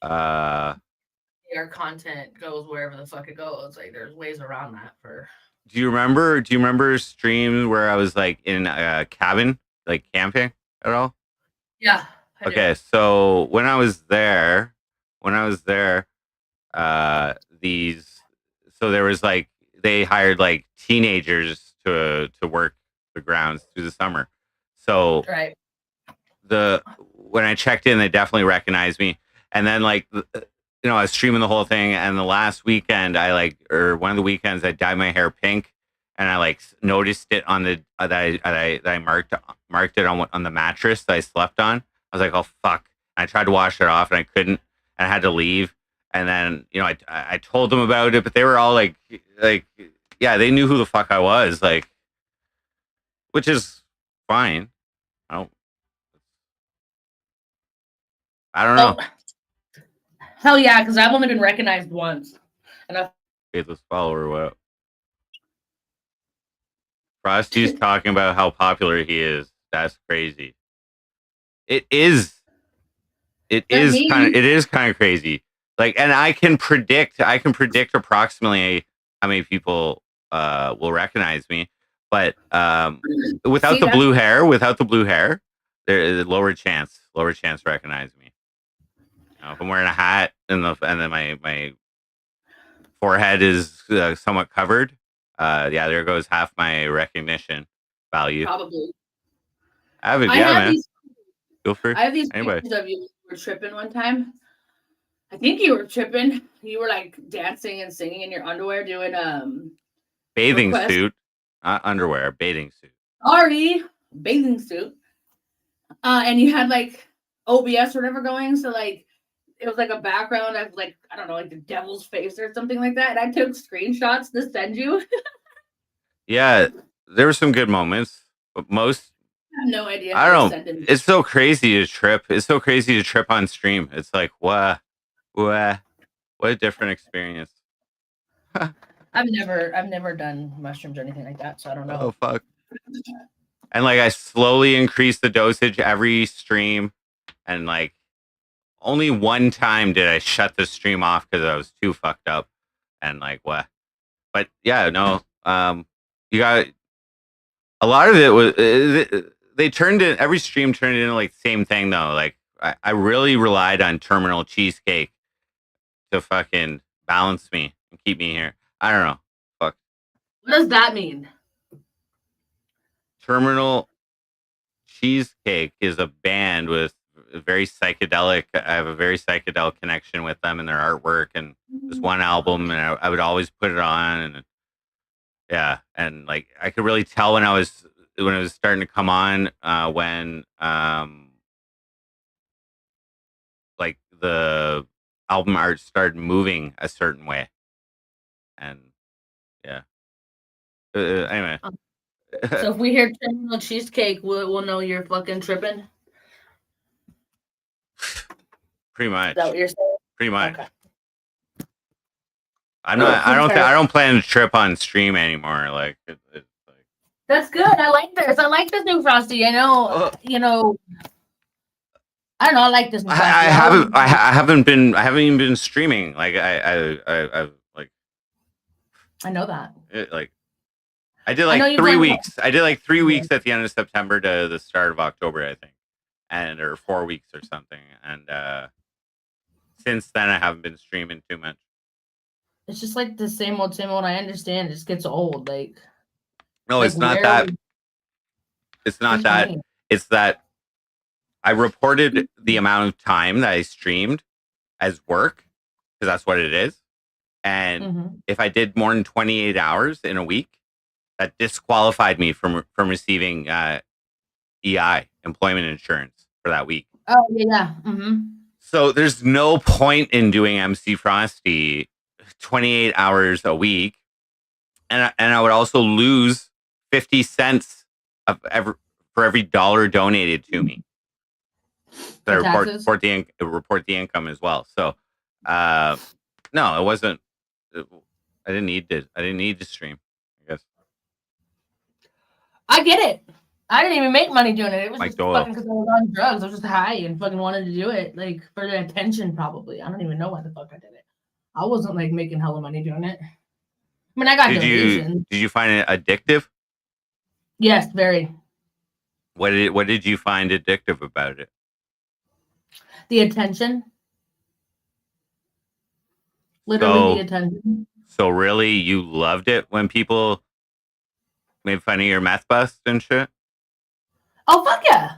Our content goes wherever the fuck it goes. Like there's ways around that for. Do you remember streams where I was like in a cabin, like camping at all? Yeah. Okay, so when I was there, these so there was like they hired like teenagers to work the grounds through the summer. So Right. when I checked in, they definitely recognized me. And then like I was streaming the whole thing, and the last weekend or one of the weekends I dyed my hair pink, and I like noticed it on the that I marked it on the mattress that I slept on. I was like, oh fuck! And I tried to wash it off, and I couldn't, and I had to leave. And then I told them about it, but they were all like yeah, they knew who the fuck I was, like, which is fine. I don't know. Hell yeah, because I've only been recognized once. And I've faithless follower, what? Frosty's talking about how popular he is. That's crazy. It is. It is kind of crazy. Like, and I can predict approximately how many people will recognize me, but without the blue hair, there's lower chance to recognize me. If I'm wearing a hat and then my forehead is somewhat covered, yeah, there goes half my recognition value. Probably. I have it, yeah, man. Feel free. I have these pictures of you were tripping one time. I think you were tripping. You were like dancing and singing in your underwear, doing bathing suit, not underwear, bathing suit. Sorry, bathing suit. And you had like OBS or whatever going, so like it was like a background of like I don't know, like the devil's face or something like that. And I took screenshots to send you. Yeah, there were some good moments, but most I have no idea. I don't know. It's so crazy to trip. It's so crazy to trip on stream. It's like what a different experience. I've never done mushrooms or anything like that, so I don't know. Oh fuck. And like I slowly increased the dosage every stream, and like only one time did I shut the stream off because I was too fucked up. And like what? But yeah, no. You got a lot of it was they turned it. Every stream turned into like the same thing though. Like I really relied on terminal cheesecake to fucking balance me and keep me here. I don't know. Fuck. What does that mean? Terminal Cheesecake is a band with a very psychedelic. I have a very psychedelic connection with them and their artwork, and this one album, and I would always put it on, and yeah, and like I could really tell when it was starting to come on when like the album art started moving a certain way, and yeah. Anyway. So if we hear terminal cheesecake, we'll know you're fucking tripping. Pretty much. Is that what you're saying? Pretty much. Okay. I'm not. I don't plan to trip on stream anymore. Like it's like. That's good. I like this. I like this new Frosty. I know. I don't know. I like this. New Frosty. I haven't even been streaming. Like I like. I know that. I did like 3 weeks. I did like 3 weeks at the end of September to the start of October, I think, or 4 weeks or something. And since then, I haven't been streaming too much. It's just like the same old. I understand. It just gets old. Like no, it's not that. It's not that. It's that I reported the amount of time that I streamed as work, because that's what it is. And if I did more than 28 hours in a week, that disqualified me from receiving EI, employment insurance, for that week. Oh yeah. Mm-hmm. So there's no point in doing MC Frosty 28 hours a week, and I would also lose 50 cents for every dollar donated to me. So I report the income as well. So No, it wasn't. I didn't need to. I didn't need to stream. I guess. I get it. I didn't even make money doing it. It was Mike just Doyle. fucking because I was on drugs. I was just high and fucking wanted to do it, like for the attention. Probably. I don't even know why the fuck I did it. I wasn't like making hella money doing it. I mean, I got donations. Did you find it addictive? Yes, very. What did you find addictive about it? The attention. Literally the attention. So really, you loved it when people made fun of your meth bust and shit? Oh, fuck yeah.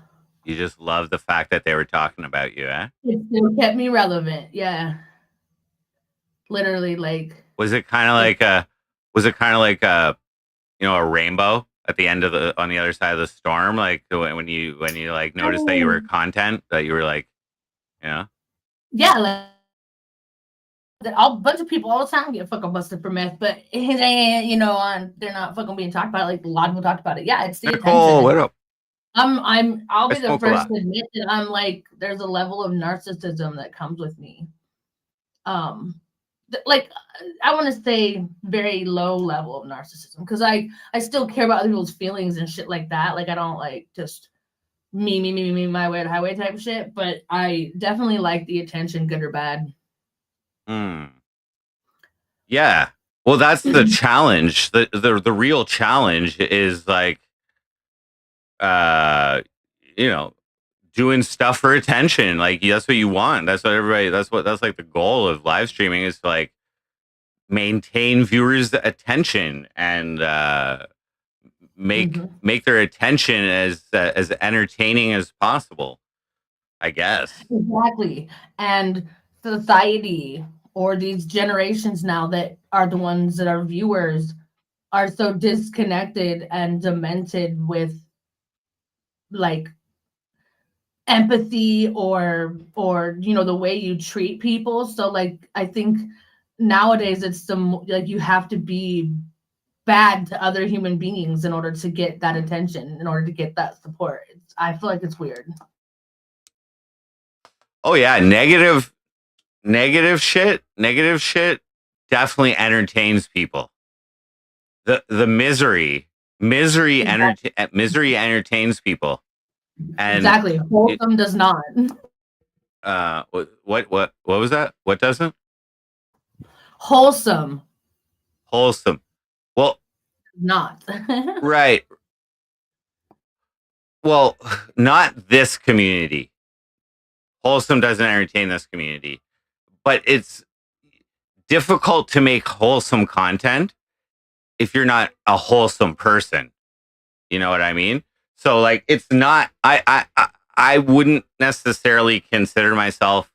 You just love the fact that they were talking about you, eh? It still kept me relevant. Yeah. Literally, like. Was it kind of like a a rainbow at the end of on the other side of the storm? Like when you like noticed that you were content, that you were like, Yeah, like a bunch of people all the time get fucking busted for meth, but it ain't, they're not fucking being talked about. Like a lot of people talked about it. Yeah, it's the attention. What up? I'll be the first to admit that I'm like, there's a level of narcissism that comes with me. Like I want to say very low level of narcissism, because I still care about other people's feelings and shit like that. Like I don't like just me, my way or the highway type of shit, but I definitely like the attention, good or bad. Yeah. Well, that's the challenge. The real challenge is like, doing stuff for attention. Like that's what you want. That's like the goal of live streaming, is to like maintain viewers' attention and make their attention as entertaining as possible, I guess. Exactly. And society, or these generations now that are the ones that are viewers, are so disconnected and demented with like empathy or the way you treat people. So like I think nowadays it's like you have to be bad to other human beings in order to get that attention, in order to get that support. I feel like it's weird. Oh yeah, negative shit definitely entertains people. The misery entertains people. And exactly, wholesome does not. What was that? What doesn't? Wholesome. Well, not. Right. Well, not this community. Wholesome doesn't entertain this community, but it's difficult to make wholesome content if you're not a wholesome person. You know what I mean? So like, it's not, I wouldn't necessarily consider myself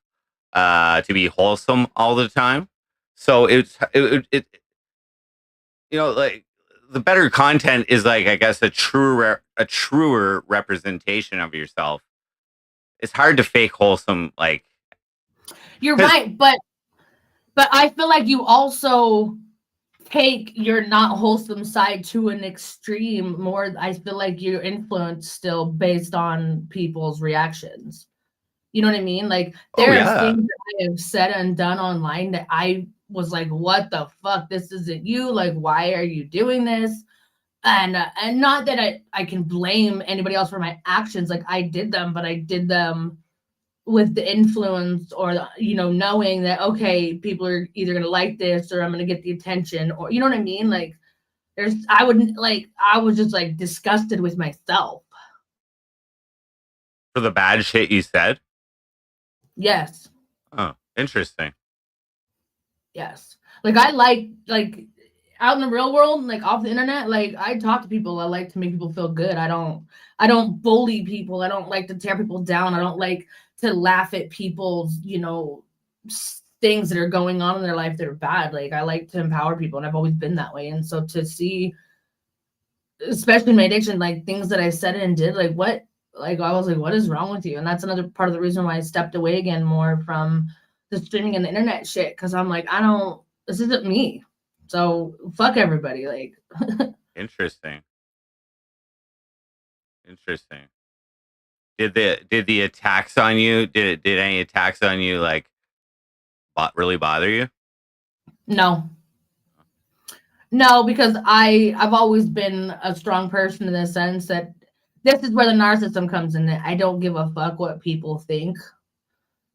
to be wholesome all the time. So it like the better content is like, I guess, a truer representation of yourself. It's hard to fake wholesome. Like, you're right, but I feel like you also take your not wholesome side to an extreme more. I feel like you're influenced still based on people's reactions. You know what I mean? Like there are things that I have said and done online that I was like, what the fuck? This isn't you. Like, why are you doing this? And not that I can blame anybody else for my actions. Like I did them, but I did them with the influence, or knowing that okay, people are either gonna like this or I'm gonna get the attention, or you know what I mean? Like I was just like disgusted with myself for the bad shit you said. Yes. Oh, interesting. Yes. Like I like out in the real world, like off the internet, like I talk to people. I like to make people feel good. I don't bully people. I don't like to tear people down. I don't like to laugh at people's, things that are going on in their life that are bad. Like I like to empower people, and I've always been that way. And so to see, especially my addiction, like things that I said and did, like what, like I was like, what is wrong with you? And that's another part of the reason why I stepped away again more from the streaming and the internet shit. Cause I'm like, this isn't me. So fuck everybody. Like Interesting. Did the attacks on you, did any attacks on you like really bother you? No. No, because I've always been a strong person in the sense that this is where the narcissism comes in. I don't give a fuck what people think.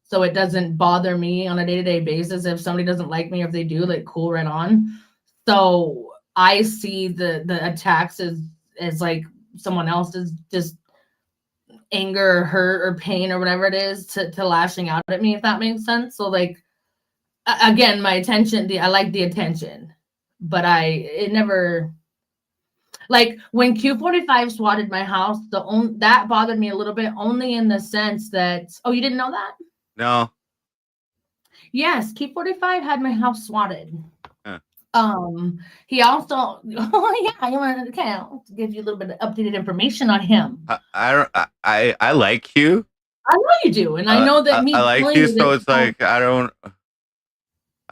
So it doesn't bother me on a day-to-day basis. If somebody doesn't like me, or if they do, like, cool, right on. So I see the attacks as like someone else's just anger or hurt or pain or whatever it is to lashing out at me, if that makes sense. So, like, again, my attention, I like the attention, but it never, like, when Q45 swatted my house, that bothered me a little bit, only in the sense that, oh, you didn't know that? No. Yes, Q45 had my house swatted. Huh. He also, oh yeah, you want to give you a little bit of updated information on him. I like you. I know you do, and I know that I like you, so it's like I don't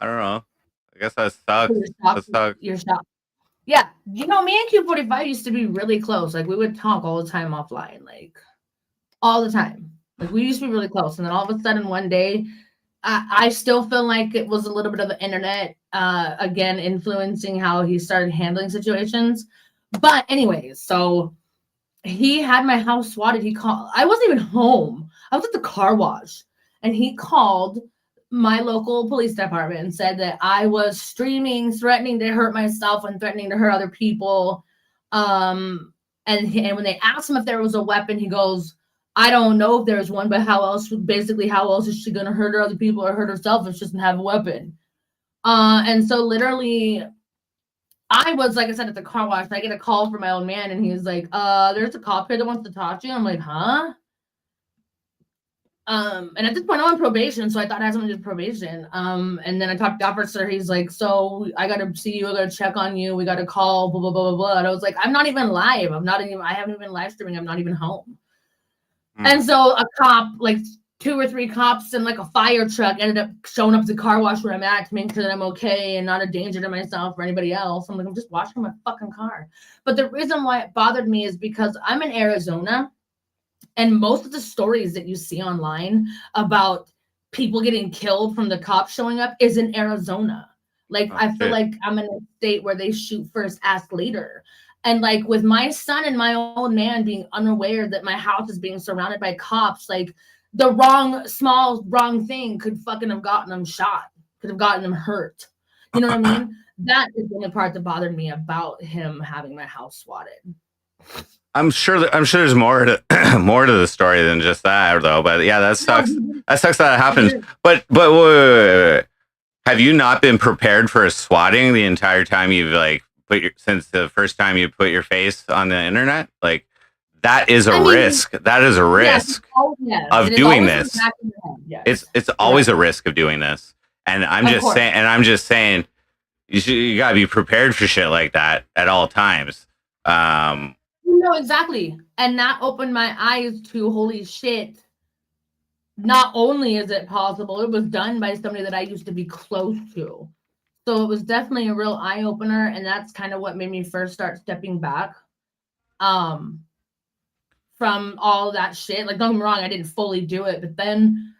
know. I guess that sucks. You're shocked. Yeah, you know, me and Q45 used to be really close. Like, we would talk all the time offline, like all the time. Like, we used to be really close, and then all of a sudden one day, I still feel like it was a little bit of the internet, again, influencing how he started handling situations. But anyways, so he had my house swatted. He called. I wasn't even home. I was at the car wash, and he called my local police department and said that I was streaming, threatening to hurt myself and threatening to hurt other people. And when they asked him if there was a weapon, he goes, I don't know if there's one, but how else is she going to hurt other people or hurt herself if she doesn't have a weapon? And so literally, I was, like I said, at the car wash. I get a call from my old man, and he's like, there's a cop here that wants to talk to you. I'm like, huh? And at this point, I'm on probation, so I thought I had something to do with probation. And then I talked to the officer. He's like, so I got to see you. I got to check on you. We got to call, blah, blah, blah, blah, blah. And I was like, I'm not even live. I haven't even live streaming. I'm not even home. And so a cop, like 2 or 3 cops and like a fire truck ended up showing up to the car wash where I'm at to make sure that I'm okay and not a danger to myself or anybody else. I'm like, I'm just washing my fucking car. But the reason why it bothered me is because I'm in Arizona, and most of the stories that you see online about people getting killed from the cops showing up is in Arizona. Like, I feel like I'm in a state where they shoot first, ask later. And like with my son and my old man being unaware that my house is being surrounded by cops, like the small wrong thing could fucking have gotten them shot, could have gotten them hurt. You know what I mean? That is the only part that bothered me about him having my house swatted. I'm sure there's more to the story than just that, though. But yeah, that sucks. That sucks that it happens. But wait. Have you not been prepared for a swatting the entire time you've like since the first time you put your face on the internet? Like, that is a risk. That is a risk of doing this. Yes. It's always a risk of doing this. And I'm just saying you gotta be prepared for shit like that at all times. No, exactly. And that opened my eyes to, holy shit, not only is it possible, it was done by somebody that I used to be close to. So it was definitely a real eye-opener, and that's kind of what made me first start stepping back from all that shit. Like, don't get me wrong, I didn't fully do it, but then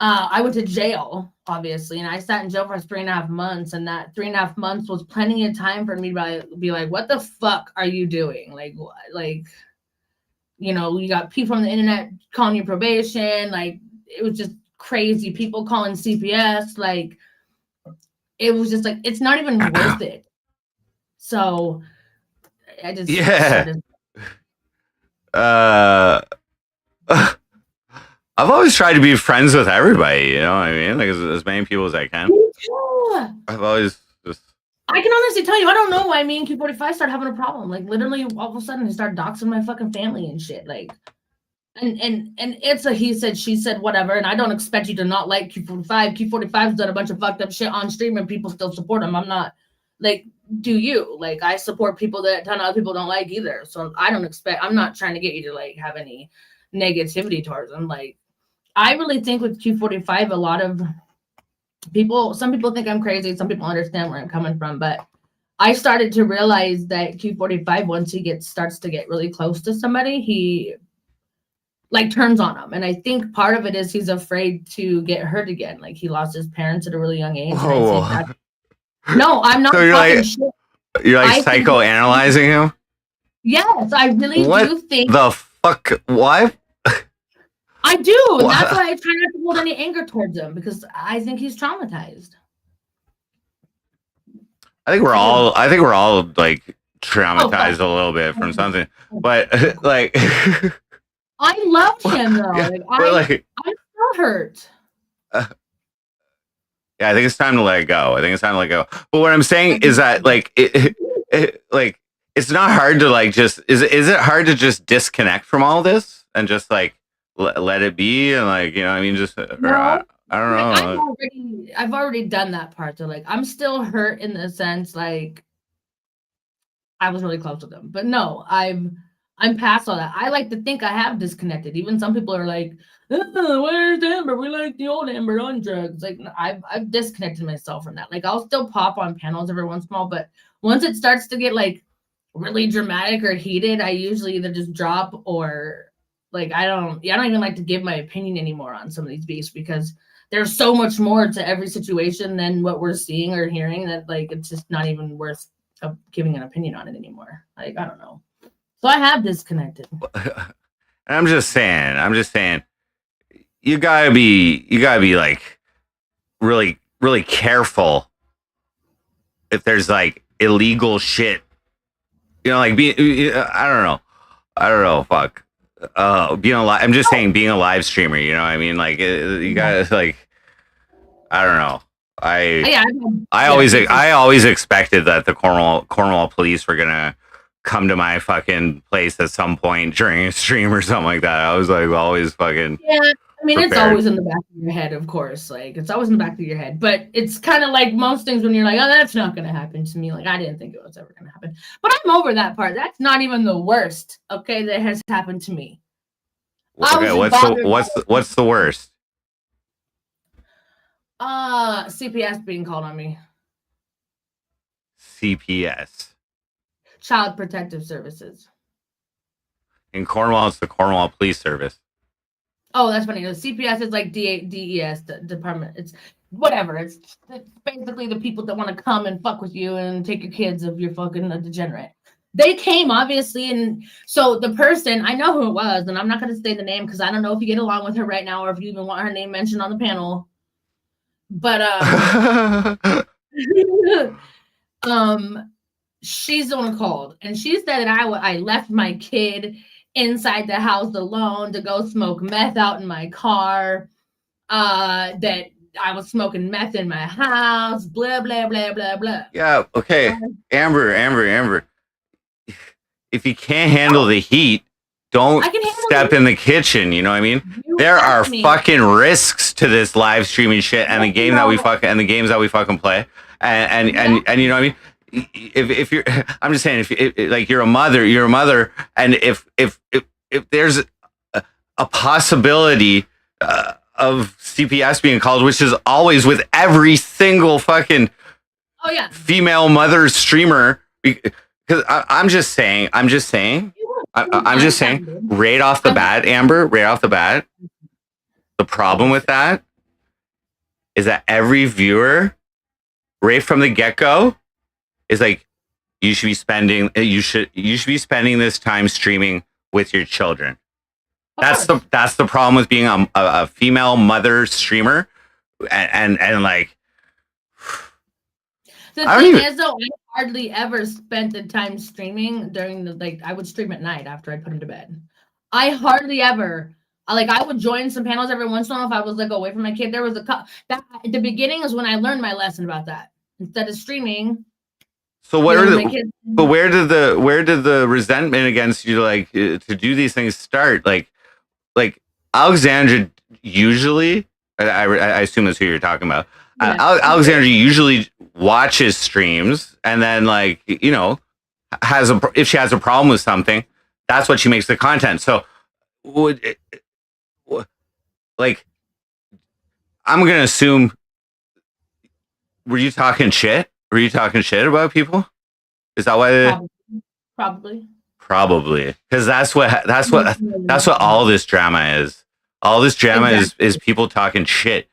I went to jail, obviously, and I sat in jail for 3.5 months, and that 3.5 months was plenty of time for me to be like, what the fuck are you doing? Like, you know, you got people on the internet calling you probation. Like, it was just crazy. People calling CPS. Like, it was just like, it's not even worth it. So I just I've always tried to be friends with everybody, you know what I mean? Like, as many people as I can. Yeah. I've always just... I can honestly tell you, I don't know why me and Q45 started having a problem. Like, literally, all of a sudden, he started doxing my fucking family and shit. Like, and it's a he said, she said, whatever. And I don't expect you to not like Q45. Q45's done a bunch of fucked up shit on stream, and people still support him. I'm not, like, do you? Like, I support people that a ton of other people don't like either. So I'm not trying to get you to, like, have any negativity towards them. Like, I really think with Q45, a lot of people, some people think I'm crazy. Some people understand where I'm coming from. But I started to realize that Q45, once he starts to get really close to somebody, like turns on him. And I think part of it is he's afraid to get hurt again. Like he lost his parents at a really young age. And I think Whoa. that, no, I'm not So talking shit. you're like I think psychoanalyzing him? yes, I really What do think the fuck? What? I do. What? That's why I try not to hold any anger towards him because I think he's traumatized. I think we're all like traumatized a little bit from something, but like I loved him though. Yeah, like, but, like, I'm still hurt. yeah, I think it's time to let it go. I think it's time to let go. But what I'm saying is that like like it's not hard to like just is it hard to just disconnect from all this and just like let it be and like you know I mean just No. I don't know. I've already done that part. So like I'm still hurt in the sense like I was really close with them. But no, I'm past all that. I like to think I have disconnected. Even some people are like, oh, where's Amber? We like the old Amber on drugs. Like I've disconnected myself from that. Like I'll still pop on panels every once in a while, but once it starts to get like really dramatic or heated, I usually either just drop or like I don't even like to give my opinion anymore on some of these beasts because there's so much more to every situation than what we're seeing or hearing that like it's just not even worth giving an opinion on it anymore. Like I don't know. So I have disconnected. I'm just saying you gotta be like really really careful if there's like illegal shit, you know, like I don't know, fuck. Being a I'm just saying being a live streamer, you know what I mean? Like you gotta like I don't know. I always expected that the Cornwall police were gonna come to my fucking place at some point during a stream or something like that. I was like always fucking I mean, prepared. It's always in the back of your head, of course. Like it's always in the back of your head. But it's kind of like most things when you're like, oh, that's not gonna happen to me. Like I didn't think it was ever gonna happen. But I'm over that part. That's not even the worst, okay, that has happened to me. Okay, what's the worst? CPS being called on me. CPS. Child Protective Services. In Cornwall, it's the Cornwall Police Service. Oh, that's funny. The CPS is like DES, the department. It's whatever. It's basically the people that want to come and fuck with you and take your kids if you're fucking a degenerate. They came, obviously, and so the person, I know who it was, and I'm not going to say the name because I don't know if you get along with her right now or if you even want her name mentioned on the panel. But she's the one who called, and she said that I left my kid inside the house alone to go smoke meth out in my car, that I was smoking meth in my house, blah, blah, blah, blah, blah. Yeah, okay. Amber. If you can't handle the heat, don't step in the kitchen, you know what I mean? There are fucking risks to this live streaming shit and the game that we games that we fucking play. And you know what I mean? If you're I'm just saying if like you're a mother and if there's a possibility of CPS being called, which is always with every single fucking female mother streamer, because I'm just saying right off the bat, Amber, the problem with that is that every viewer right from the get-go is like, you should be spending this time streaming with your children. That's the problem with being a female mother streamer, and like the thing is though, I hardly ever spent the time streaming during the like I would stream at night after I put him to bed. I hardly ever I would join some panels every once in a while if I was like away from my kid. There was that at the beginning is when I learned my lesson about that. Instead of streaming. So where did the resentment against you like to do these things start? Like Alexandra usually, I assume that's who you're talking about. Yeah. Alexandra usually watches streams and then like, you know, if she has a problem with something, that's what she makes the content. So like, I'm going to assume, were you talking shit? Were you talking shit about people? Is that why? Probably. Probably, because that's what all this drama is. All this drama is people talking shit.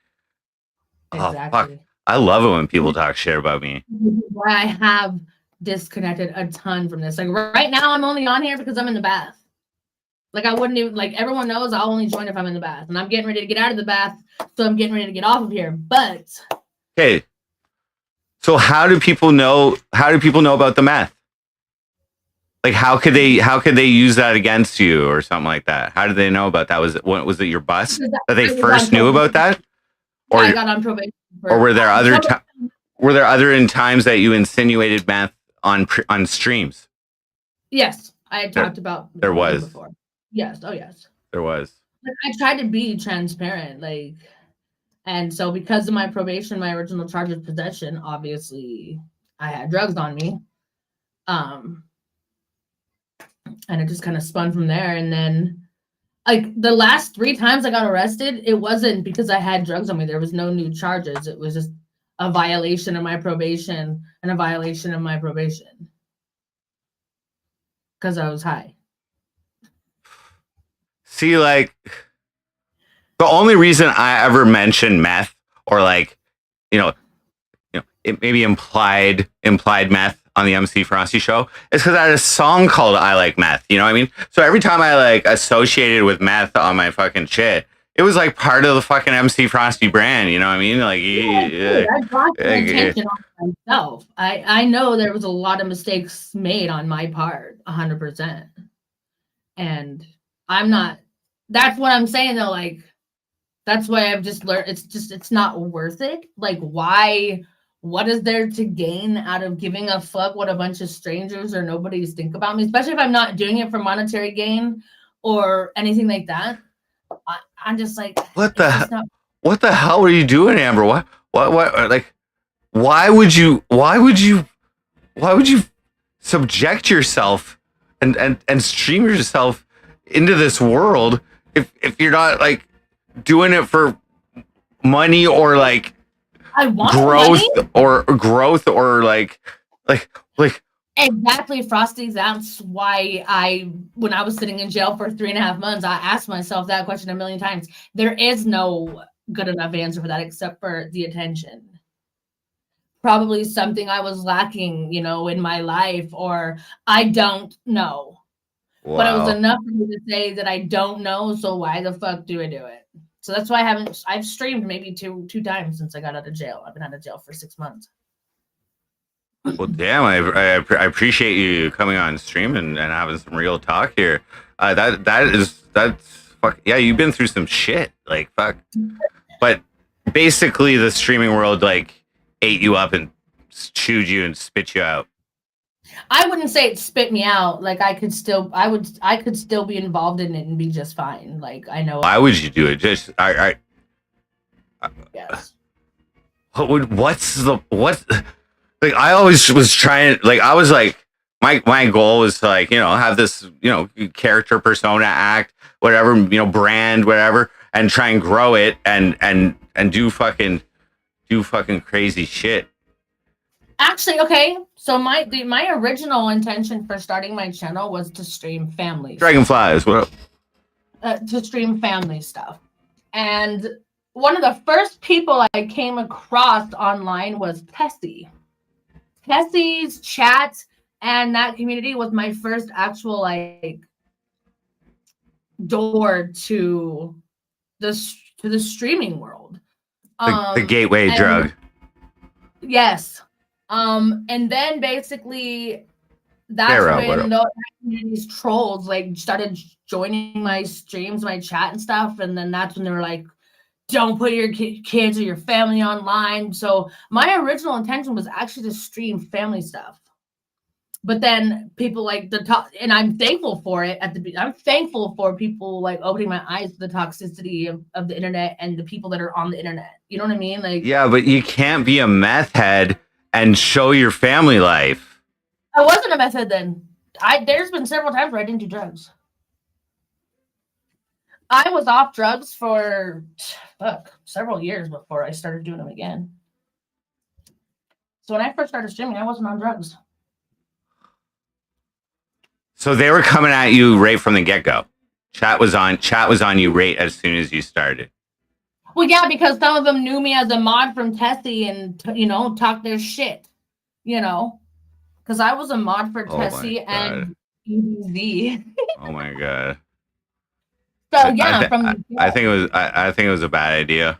Oh fuck! I love it when people talk shit about me. Why I have disconnected a ton from this. Like right now, I'm only on here because I'm in the bath. Like I wouldn't even like everyone knows I'll only join if I'm in the bath, and I'm getting ready to get out of the bath, so I'm getting ready to get off of here. But okay, so how do people know? How do people know about the meth? Like how could they use that against you or something like that? How did they know about that? Was it your bus that they first knew about that? Or I got on probation. Or were there other times that you insinuated meth on streams? Yes, I had talked about there was before. Yes, oh yes, there was. Like, I tried to be transparent, like, and so because of my probation, my original charge of possession, obviously, I had drugs on me, and it just kind of spun from there. And then, like the last 3 times I got arrested, it wasn't because I had drugs on me. There was no new charges. It was just a violation of my probation and a violation of my probation because I was high. See, like, the only reason I ever mentioned meth or like, it maybe implied meth on the MC Frosty show is because I had a song called "I Like Meth." You know what I mean? So every time I like associated with meth on my fucking shit, it was like part of the fucking MC Frosty brand. You know what I mean? Like, I brought the attention on myself. I know there was a lot of mistakes made on my part, 100%, and I'm not. That's what I'm saying though. Like, that's why I've just learned. It's not worth it. Like, why? What is there to gain out of giving a fuck what a bunch of strangers or nobodies think about me? Especially if I'm not doing it for monetary gain or anything like that. I'm just like, what the hell are you doing, Amber? What? Like, why would you subject yourself and stream yourself into this world if you're not like doing it for money or like I want growth or like exactly, Frosty. That's why when I was sitting in jail for 3.5 months, I asked myself that question a million times. There is no good enough answer for that except for the attention. Probably something I was lacking, in my life, or I don't know. Wow. But it was enough for me to say that I don't know, so why the fuck do I do it? So that's why I've streamed maybe two times since I got out of jail. I've been out of jail for 6 months. Well, damn, I appreciate you coming on stream and having some real talk here. That's fuck yeah, you've been through some shit, like fuck. But basically, the streaming world like ate you up and chewed you and spit you out. I wouldn't say it spit me out. Like I could still be involved in it and be just fine. Like I know. Why would you do it? Just yes. What's like I always was trying, like I was like my goal was to like have this character persona act whatever brand whatever and try and grow it and do fucking crazy shit. Actually, okay. So my original intention for starting my channel was to stream family. Dragonflies, what up? To stream family stuff, and one of the first people I came across online was Tessie. Tessie's chat and that community was my first actual like door to the streaming world. The gateway drug. Yes. And then basically that's when those community's trolls like started joining my streams, my chat and stuff, and then that's when they were like, don't put your kids or your family online. So my original intention was actually to stream family stuff. But then people like and I'm thankful for it I'm thankful for people like opening my eyes to the toxicity of the internet and the people that are on the internet. You know what I mean? Like, yeah, but you can't be a meth head and show your family life. I wasn't a meth head then. There's been several times where I didn't do drugs. I was off drugs for several years before I started doing them again. So when I first started streaming, I wasn't on drugs. So they were coming at you right from the get-go. Chat was on you right as soon as you started. Well, yeah, because some of them knew me as a mod from Tessie and, talked their shit, because I was a mod for Tessie and EBZ. Oh my god. So yeah, I think it was a bad idea.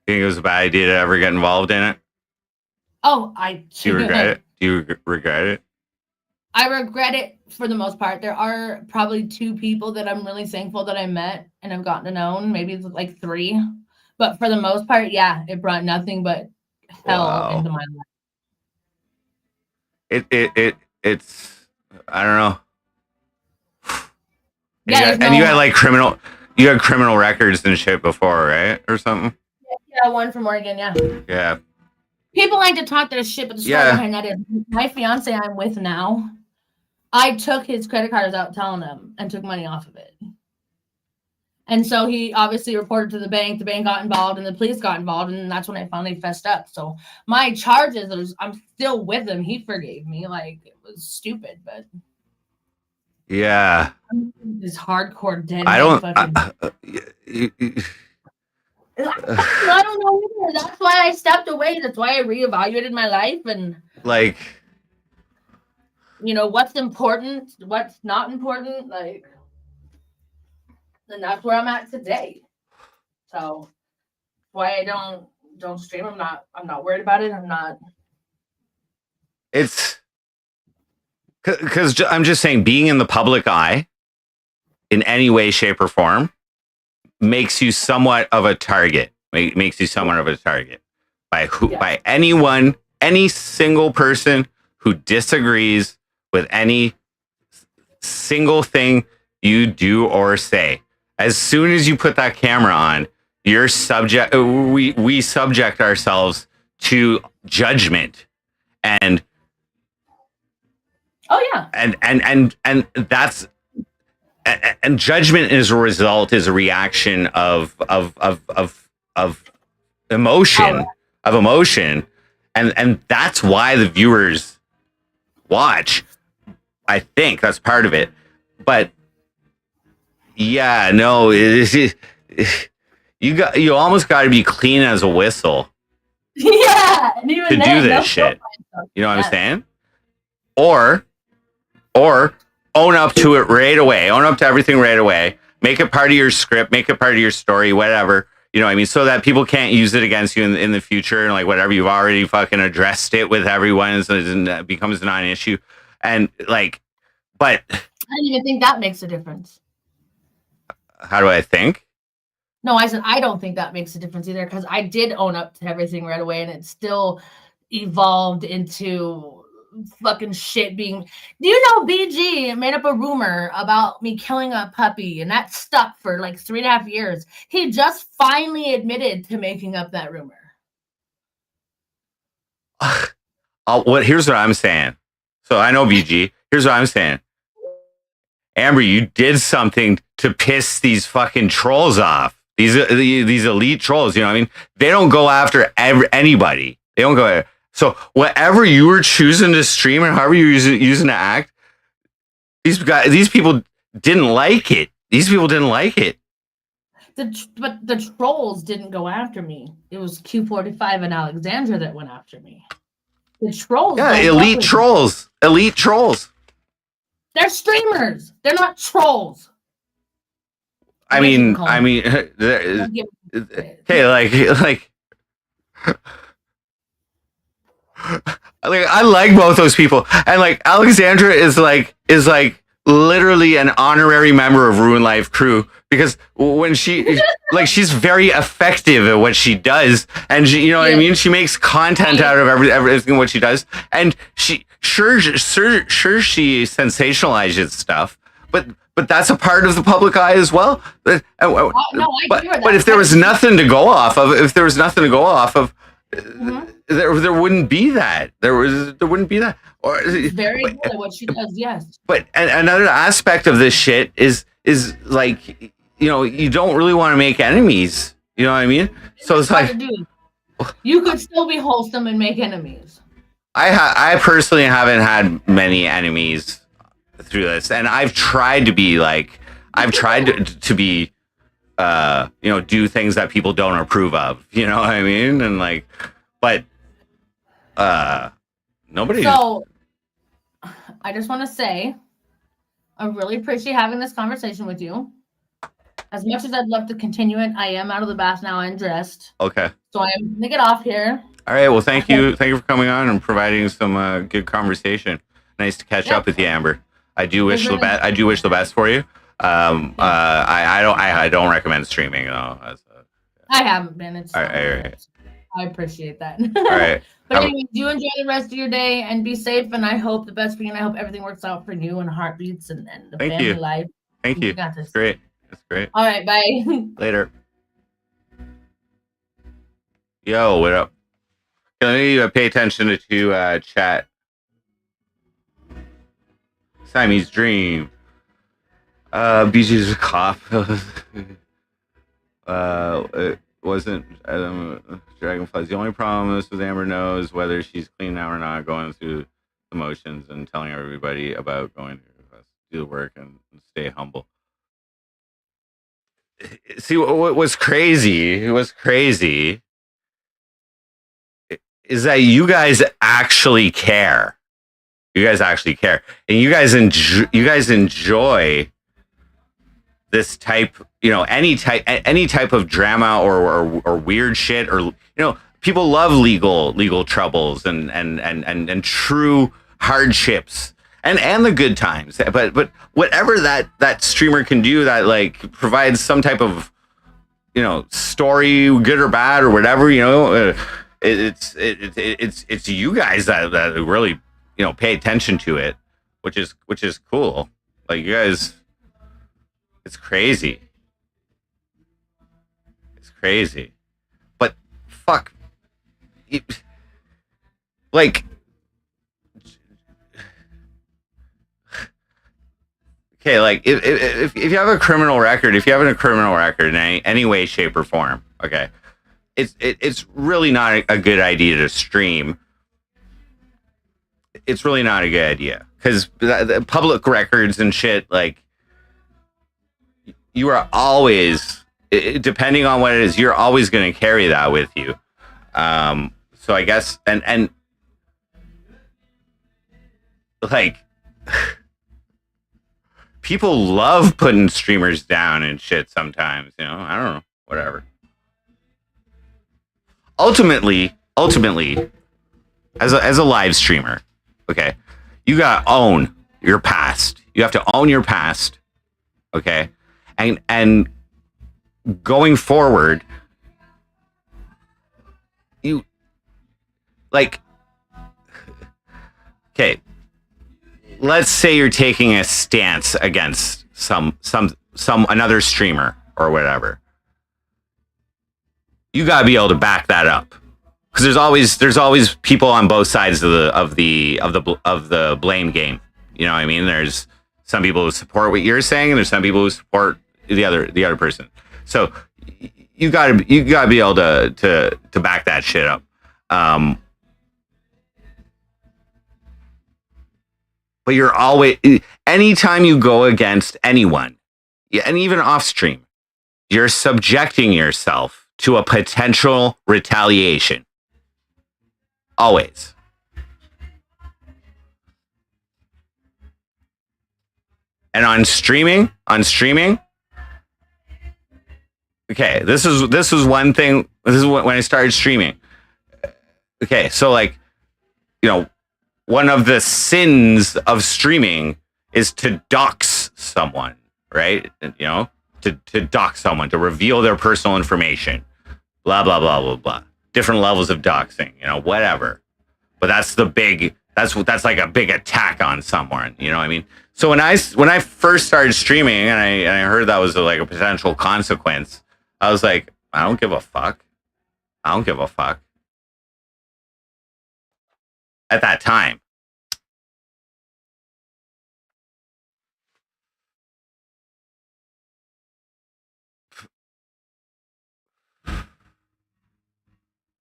You think it was a bad idea to ever get involved in it? Oh, Do you regret it? Do you regret it? I regret it for the most part. There are probably 2 people that I'm really thankful that I met and have gotten to know, maybe like 3. But for the most part, yeah, it brought nothing but hell into my life. It's I don't know. Yeah, and you had like criminal records and shit before, right? Or something? Yeah, one from Oregon, yeah. Yeah. People like to talk their shit, but the story behind that is my fiance I'm with now, I took his credit card without telling him and took money off of it. And so he obviously reported to the bank got involved, and the police got involved, and that's when I finally fessed up. So my charges, I'm still with him. He forgave me. Like, it was stupid, but yeah, this hardcore dead. I don't know either. That's why I stepped away. That's why I reevaluated my life and like, what's important, what's not important, like. And that's where I'm at today. So why I don't stream, I'm not worried about it. I'm not. It's because I'm just saying, being in the public eye in any way, shape, or form makes you somewhat of a target. Makes you somewhat of a target by by anyone, any single person who disagrees with any single thing you do or say. As soon as you put that camera on, you're subject. We subject ourselves to judgment, and and that's and judgment is a result, is a reaction of emotion, and that's why the viewers watch. I think that's part of it, but. Yeah, no, you almost got to be clean as a whistle. Yeah, to do this shit. You know what I'm saying? Or own up to it right away. Own up to everything right away. Make it part of your script. Make it part of your story. Whatever. You know what I mean? So that people can't use it against you in the future, and like whatever, you've already fucking addressed it with everyone, so it becomes a non-issue. And like, but I don't even think that makes a difference. How do I think? No, I said I don't think that makes a difference either, because I did own up to everything right away, and it still evolved into fucking shit being. Do you know BG made up a rumor about me killing a puppy, and that stuck for like 3.5 years. He just finally admitted to making up that rumor. Here's what I'm saying. So I know BG. Here's what I'm saying. Amber, you did something to piss these fucking trolls off. These elite trolls, you know what I mean? They don't go after anybody. They don't go after. So whatever you were choosing to stream and however you were using to act, these people didn't like it. These people didn't like it. But the trolls didn't go after me. It was Q45 and Alexandra that went after me. The trolls. Yeah, elite trolls. Elite trolls. They're streamers. They're not trolls. I mean, okay, like I like both those people, and like Alexandra is like literally an honorary member of Ruin Life Crew, because when she she's very effective at what she does, and she, what I mean, she makes content out of everything what she does, and she sure she sensationalizes stuff, but that's a part of the public eye as well. But if there was nothing to go off of, mm-hmm. there wouldn't be that. There wouldn't be that. Or very good at what she does. Yes. But another aspect of this shit is like, you don't really want to make enemies. You know what I mean? So it's like you could still be wholesome and make enemies. I personally haven't had many enemies through this, and I've tried to be like, I've tried to be, you know, do things that people don't approve of. You know what I mean? And like, but nobody. So, I just want to say, I really appreciate having this conversation with you. As much as I'd love to continue it, I am out of the bath now and dressed. Okay. So I'm gonna get off here. All right. Well, thank you for coming on and providing some good conversation. Nice to catch up with you, Amber. I do wish the best. I do wish the best for you. I don't recommend streaming though. I haven't been. It's all right. I appreciate that. All right. But anyway, do enjoy the rest of your day and be safe. And I hope the best for you. And I hope everything works out for you and heartbeats and the family life. Thank you. Got this. Great. That's great. All right. Bye. Later. Yo, what up? Let me pay attention to chat. Siamese Dream. BG's a cop. It wasn't Dragonflies. The only problem is with Amber knows whether she's clean now or not, going through the motions and telling everybody about going to do the work and stay humble. See, what was crazy? It was crazy. Is that you guys actually care? You guys actually care, and you guys enjoy this type, you know, any type of drama or weird shit, or you know, people love legal troubles and true hardships and the good times. But whatever that streamer can do that like provides some type of, you know, story, good or bad or whatever, you know. It's you guys that really, you know, pay attention to it, which is cool. Like you guys, it's crazy. It's crazy, but fuck, like, okay, like if you have a criminal record, in any way, shape, or form, okay. It's really not a good idea to stream. It's really not a good idea because the public records and shit, like, you are always, depending on what it is, you're always going to carry that with you. So I guess, and like, people love putting streamers down and shit sometimes, you know, I don't know, whatever. Ultimately, as a live streamer, okay, you gotta own your past. You have to own your past, okay, and going forward, you like, okay. Let's say you're taking a stance against some another streamer or whatever. You gotta be able to back that up, because there's always people on both sides of the blame game. You know what I mean? There's some people who support what you're saying, and there's some people who support the other person. So you gotta be able to back that shit up. But you're always, anytime you go against anyone, and even off stream, you're subjecting yourself to a potential retaliation. Always. And on streaming, okay, this is one thing. This is when I started streaming. Okay, so like, you know, one of the sins of streaming is to dox someone, right? You know, to dox someone, to reveal their personal information, blah, blah, blah, blah, blah. Different levels of doxing, you know, whatever. But that's like a big attack on someone, you know what I mean? So when I first started streaming and I heard that was like a potential consequence, I was like, I don't give a fuck. At that time.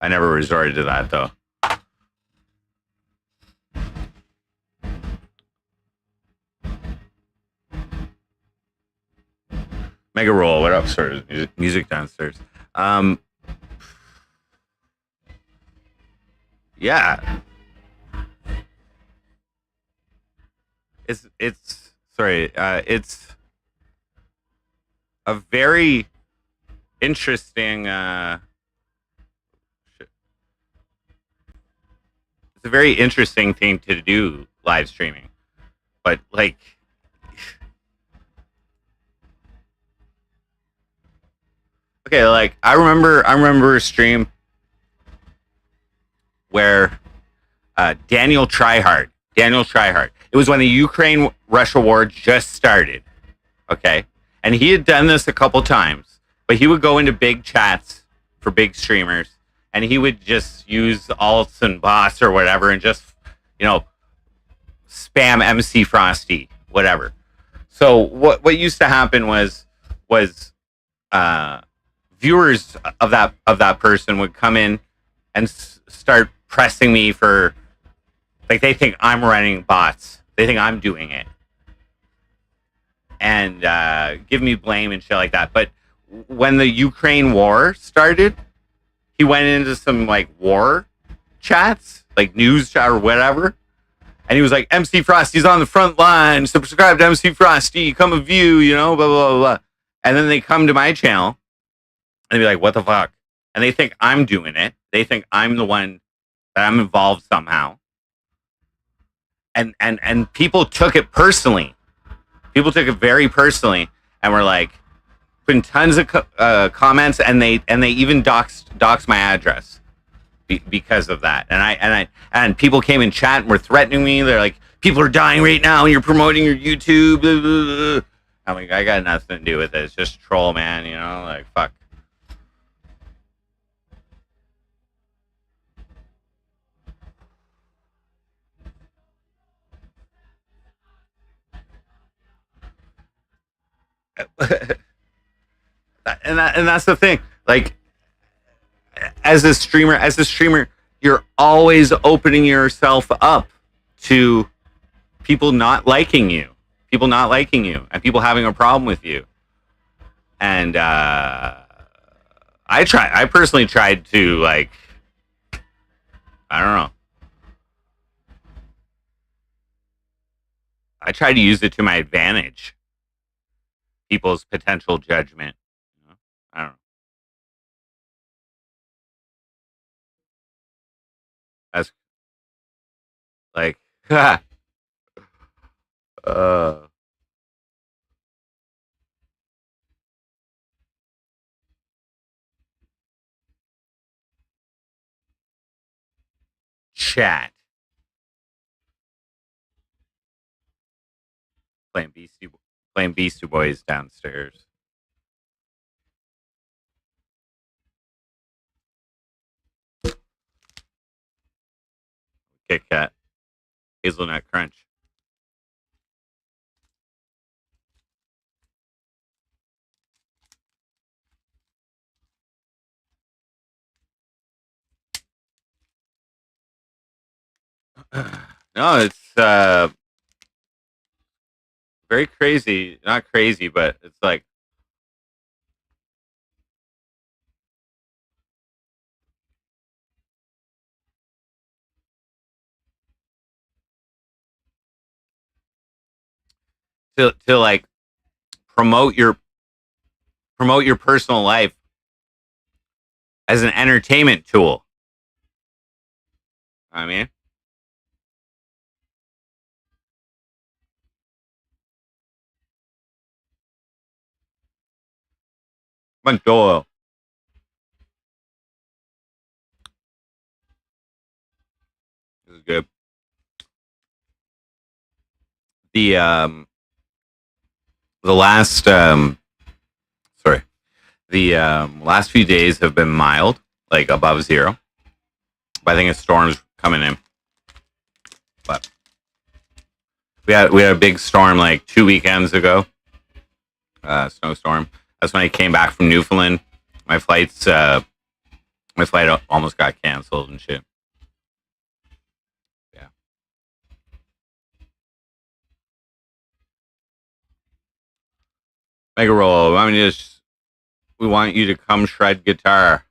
I never resorted to that though. Mega Roll, what up, sir? Music downstairs. Yeah. It's sorry, it's a very interesting it's a very interesting thing to do, live streaming. But like okay, like I remember a stream where Daniel Tryhard. It was when the Ukraine-Russia war just started. Okay. And he had done this a couple times, but he would go into big chats for big streamers and he would just use alts and bots or whatever and just, you know, spam MC Frosty, whatever. So what used to happen was viewers of that person would come in and start pressing me for, like, they think I'm running bots. They think I'm doing it. And give me blame and shit like that. But when the Ukraine war started, he went into some, like, war chats, like news chat or whatever. And he was like, MC Frosty's on the front line. Subscribe to MC Frosty. Come a view, you know, blah, blah, blah, blah. And then they come to my channel and be like, what the fuck? And they think I'm doing it. They think I'm the one, that I'm involved somehow. And people took it personally. People took it very personally and were like putting tons of comments, and they even doxed my address because of that. And people came in chat and were threatening me. They're like, people are dying right now and you're promoting your YouTube. Blah, blah, blah. I'm like, I got nothing to do with it. It's just troll, man. You know, like, fuck. and that's the thing. Like, as a streamer, you're always opening yourself up to people not liking you, and people having a problem with you. And I personally tried to, like, I don't know. I tried to use it to my advantage. People's potential judgment. You know? I don't know. That's like, chat. Playing Beastie Boys downstairs. Kit Kat. Hazelnut Crunch. No, it's very crazy. Not crazy, but it's like to like promote your personal life as an entertainment tool. I mean, Mike Doyle. This is good. The last sorry, the last few days have been mild, like above zero. But I think a storm's coming in. But we had a big storm like 2 weekends ago. Snowstorm. That's when I came back from Newfoundland. My flight almost got canceled and shit. Yeah. Make a roll. We want you to come shred guitar.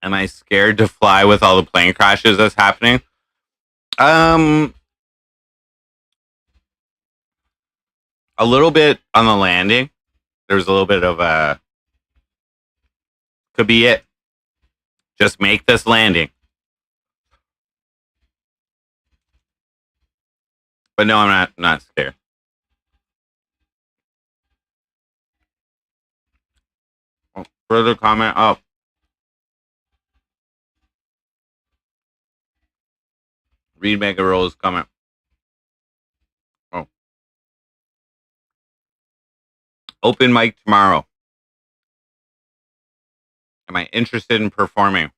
Am I scared to fly with all the plane crashes that's happening? A little bit on the landing. There's a little bit of could be it. Just make this landing. But no, I'm not scared. Further comment up. Read Mega Rolls comment. Oh. Open mic tomorrow. Am I interested in performing?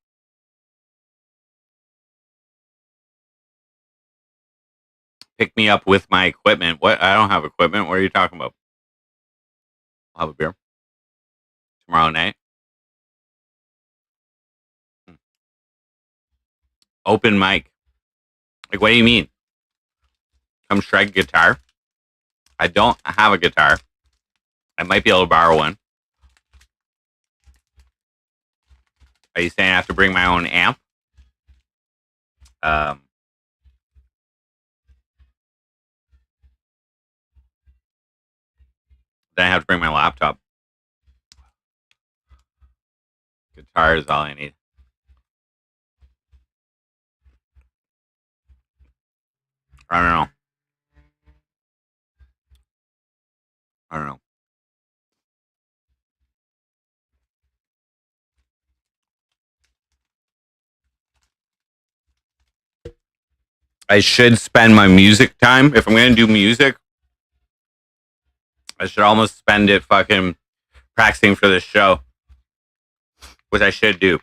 Pick me up with my equipment. What? I don't have equipment. What are you talking about? I'll have a beer. Tomorrow night. Open mic. Like, what do you mean? Come shred guitar? I don't have a guitar. I might be able to borrow one. Are you saying I have to bring my own amp? Then I have to bring my laptop. Guitar is all I need. I don't know. I don't know. I should spend my music time. If I'm going to do music, I should almost spend it fucking practicing for this show, which I should do.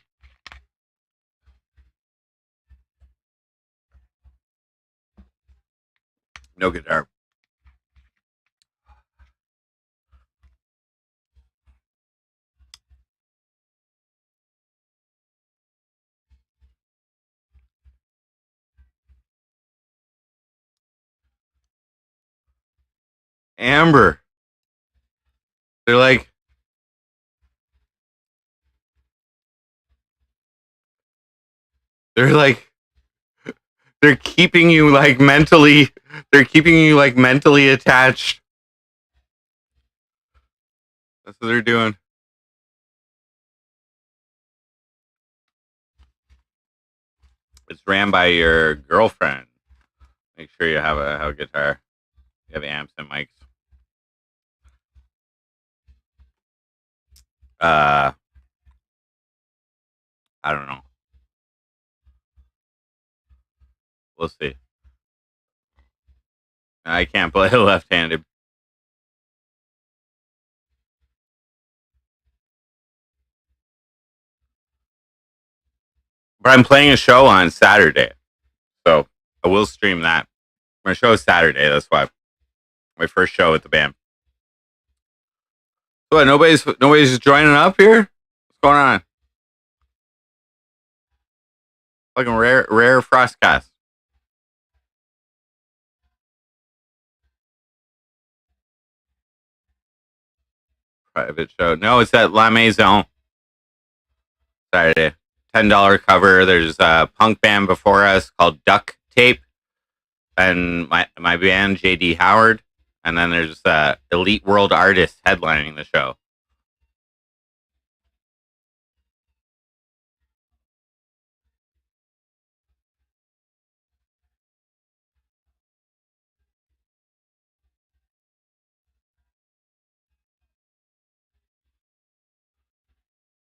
No guitar. Amber. They're like, they're keeping you like mentally, attached. That's what they're doing. It's ran by your girlfriend. Make sure you have a guitar. You have amps and mics. I don't know. We'll see. I can't play left-handed. But I'm playing a show on Saturday. So I will stream that. My show is Saturday. That's why. My first show with the band. So what, nobody's joining up here? What's going on? Fucking rare FrostCAST. Private show. No, it's at La Maison. Saturday. $10 cover. There's a punk band before us called Duck Tape. And my band, JD Howard. And then there's Elite World Artists headlining the show.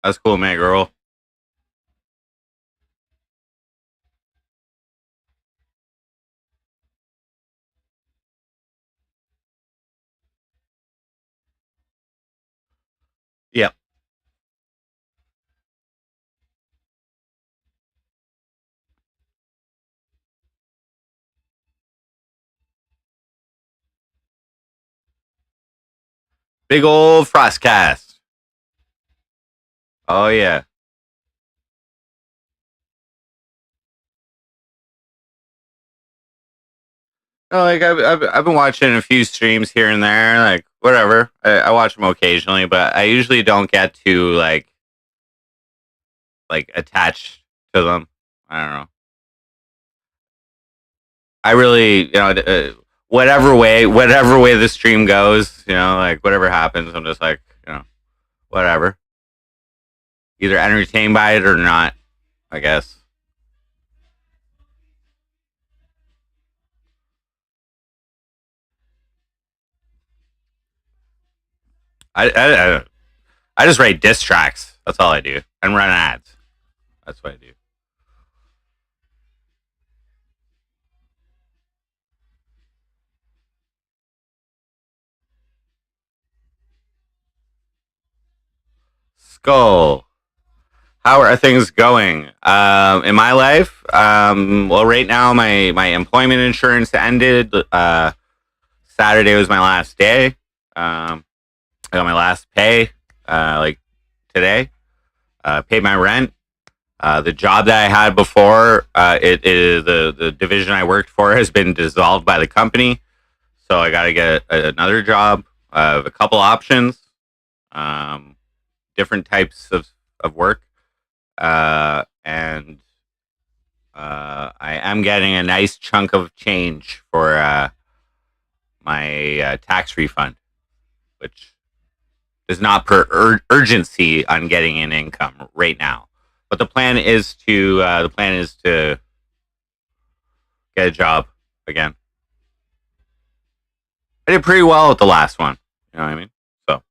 That's cool, man, girl. Yep. Big old FrostCAST. Oh yeah. No, like I've been watching a few streams here and there, like whatever. I watch them occasionally, but I usually don't get too like attached to them. I don't know. I really, whatever way the stream goes, like whatever happens, I'm just like, whatever. Either entertained by it or not, I guess. I I just write diss tracks. That's all I do, and run ads. That's what I do. Skull. How are things going in my life? Well, right now my employment insurance ended. Saturday was my last day. I got my last pay like today. Paid my rent. The job that I had before, it is the division I worked for has been dissolved by the company, so I got to get another job. I have a couple options, different types of work, and I am getting a nice chunk of change for my tax refund, which is not per urgency on getting an income right now. But the plan is to get a job again. I did pretty well with the last one. You know what I mean? So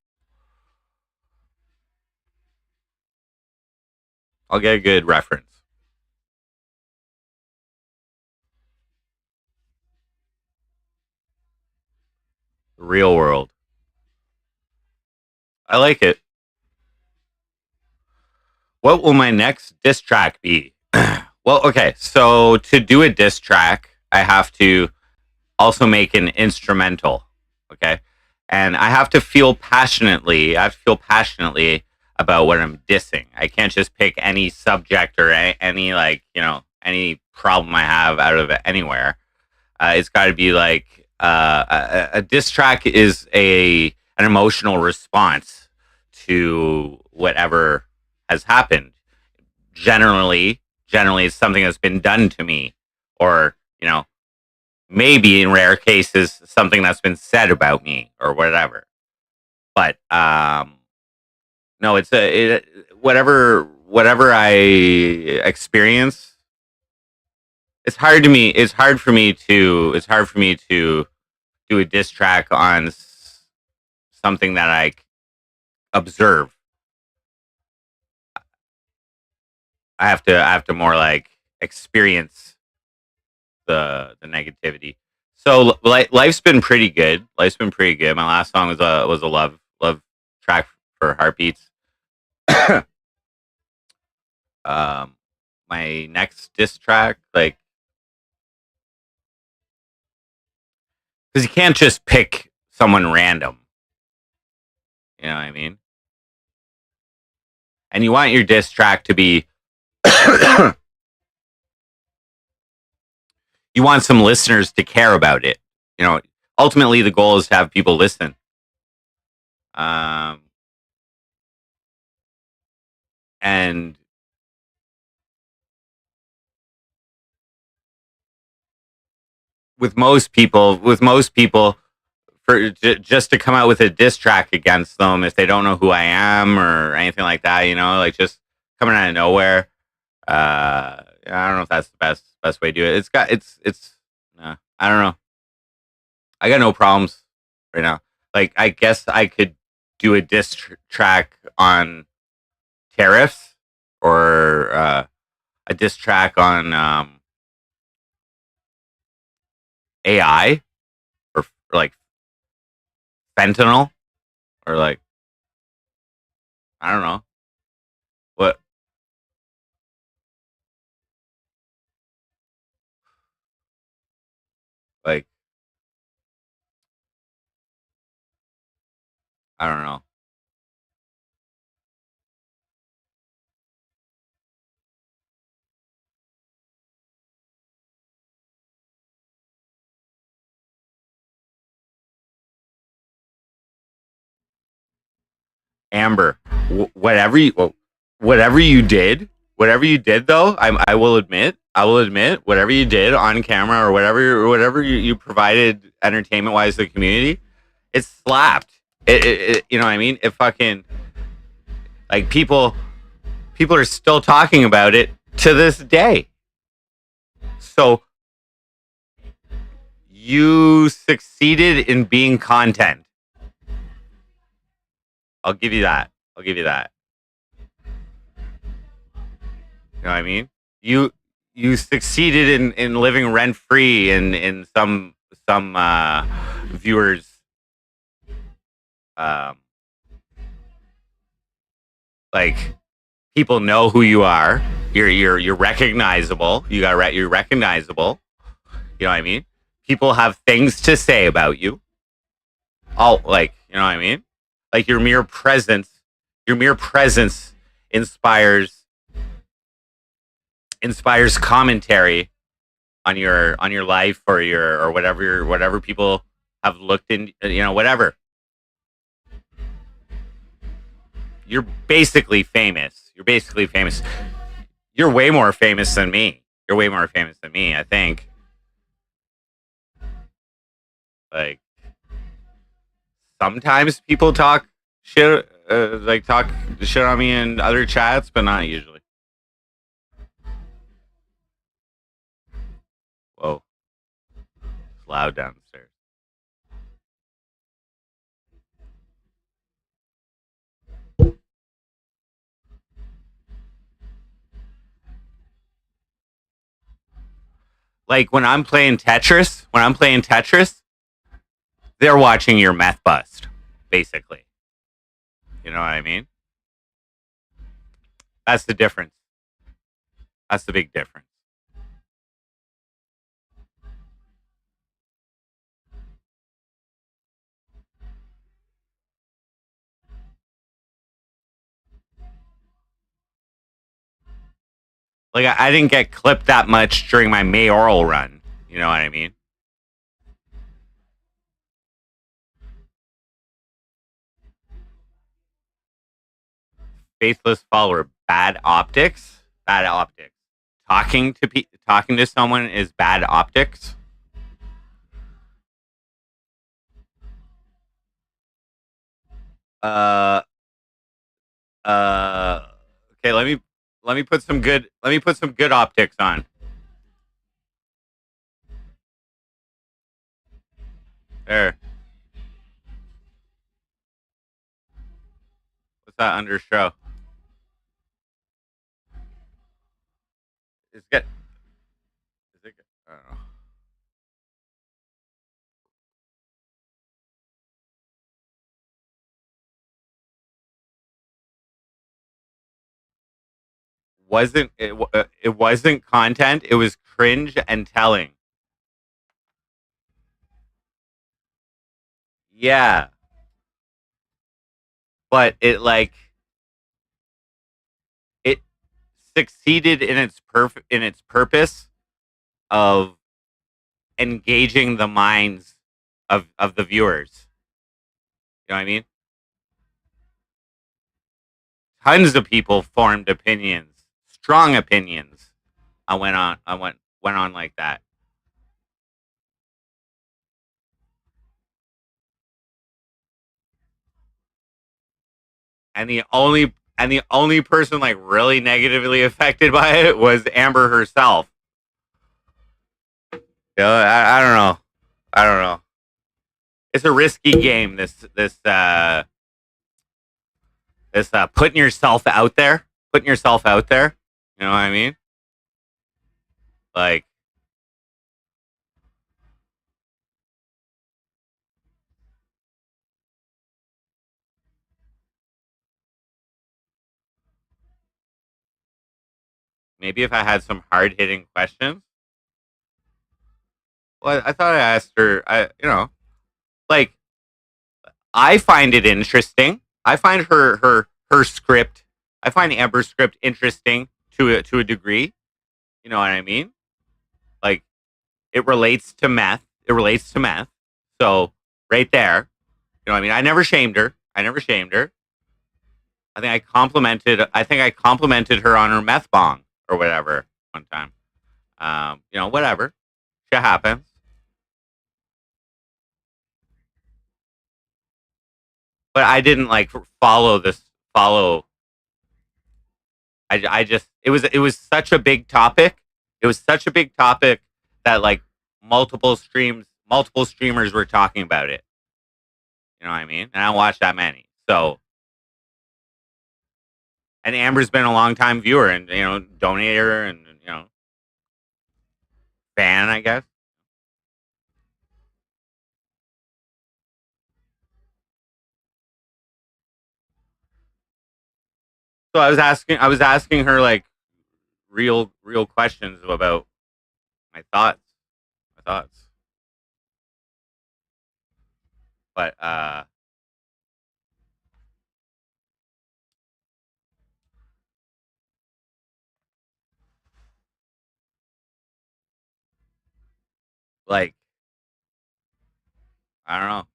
I'll get a good reference. Real world. I like it. What will my next diss track be? Well, okay. So to do a diss track, I have to also make an instrumental. Okay. And I have to feel passionately. I have to feel passionately about what I'm dissing. I can't just pick any subject or any like, any problem I have out of anywhere. It's got to be like a diss track is an emotional response to whatever has happened. Generally, it's something that's been done to me, or maybe in rare cases something that's been said about me or whatever. But no, whatever I experience. It's hard for me to do a diss track on something that I observe. I have to more like experience the negativity. So life's been pretty good. Life's been pretty good. My last song was a love track for Heartbeats. My next diss track, like, because you can't just pick someone random. You know what I mean? And you want your diss track to be you want some listeners to care about it. Ultimately the goal is to have people listen. And with most people, for just to come out with a diss track against them if they don't know who I am or anything like that, like just coming out of nowhere. I don't know if that's the best way to do it. I don't know. I got no problems right now. Like, I guess I could do a diss track on tariffs, or a diss track on AI, or like fentanyl, or like, I don't know what, like, I don't know. Amber, whatever you did, though, I will admit, whatever you did on camera or whatever you provided entertainment wise to the community, it slapped. You know what I mean? It fucking, like, people are still talking about it to this day. So you succeeded in being content. I'll give you that. You know what I mean? You succeeded in living rent free in some viewers like, people know who you are. You're recognizable. You're recognizable. You know what I mean? People have things to say about you. Oh, like, you know what I mean? Like, your mere presence inspires commentary on your life or whatever people have looked in, you know, whatever. You're basically famous. You're way more famous than me. I think. Like, sometimes people talk shit, talk shit on me in other chats, but not usually. Whoa, it's loud downstairs. Like, when I'm playing Tetris, they're watching your meth bust, basically. You know what I mean? That's the difference. That's the big difference. Like, I didn't get clipped that much during my mayoral run. You know what I mean? Faithless follower, bad optics. Talking to someone is bad optics. Okay, let me put some good optics on. There. What's that under show? It's good. Is it good? I don't know. It wasn't content. It was cringe and telling. Yeah, but it succeeded in its purpose of engaging the minds of the viewers. You know what I mean? Tons of people formed opinions, strong opinions. I went on like that. And the only person, like, really negatively affected by it was Amber herself. You know, I don't know. It's a risky game. This putting yourself out there. You know what I mean? Like, maybe if I had some hard hitting questions. Well, I thought I asked her. Like, I find it interesting. I find her script. I find Amber's script interesting to a degree. You know what I mean? Like it relates to meth. It relates to meth. So right there, you know what I mean? I never shamed her. I never shamed her. I think I complimented her on her meth bong or whatever one time. You know, whatever. Shit happens. But I didn't like follow. I just it was such a big topic. It was such a big topic that like multiple streamers were talking about it. You know what I mean? And I don't watch that many. So, and Amber's been a long time viewer and donator and fan, I guess. So I was asking her like real questions about my thoughts, my thoughts. But like I don't know.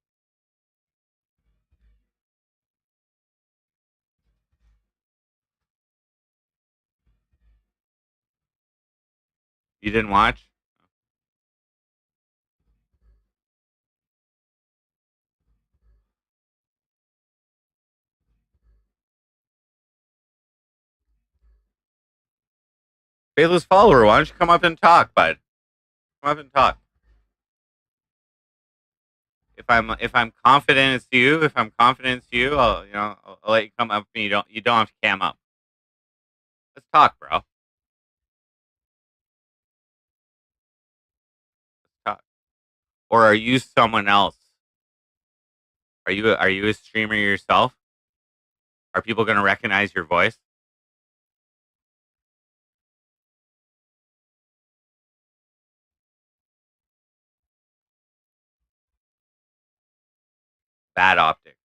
You didn't watch? Faithless follower, why don't you come up and talk, bud? Come up and talk. If I'm confident it's you, if I'm confident it's you, I'll let you come up and you don't have to cam up. Let's talk, bro. Let's talk. Or are you someone else? Are you a streamer yourself? Are people gonna recognize your voice? Bad optics.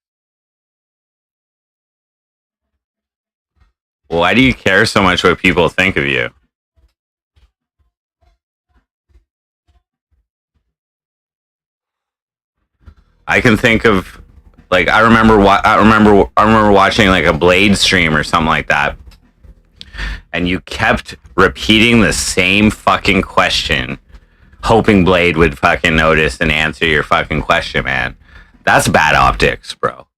Why do you care so much what people think of you? I can think of like I remember watching like a Blade stream or something like that, and you kept repeating the same fucking question, hoping Blade would fucking notice and answer your fucking question, man. That's bad optics, bro.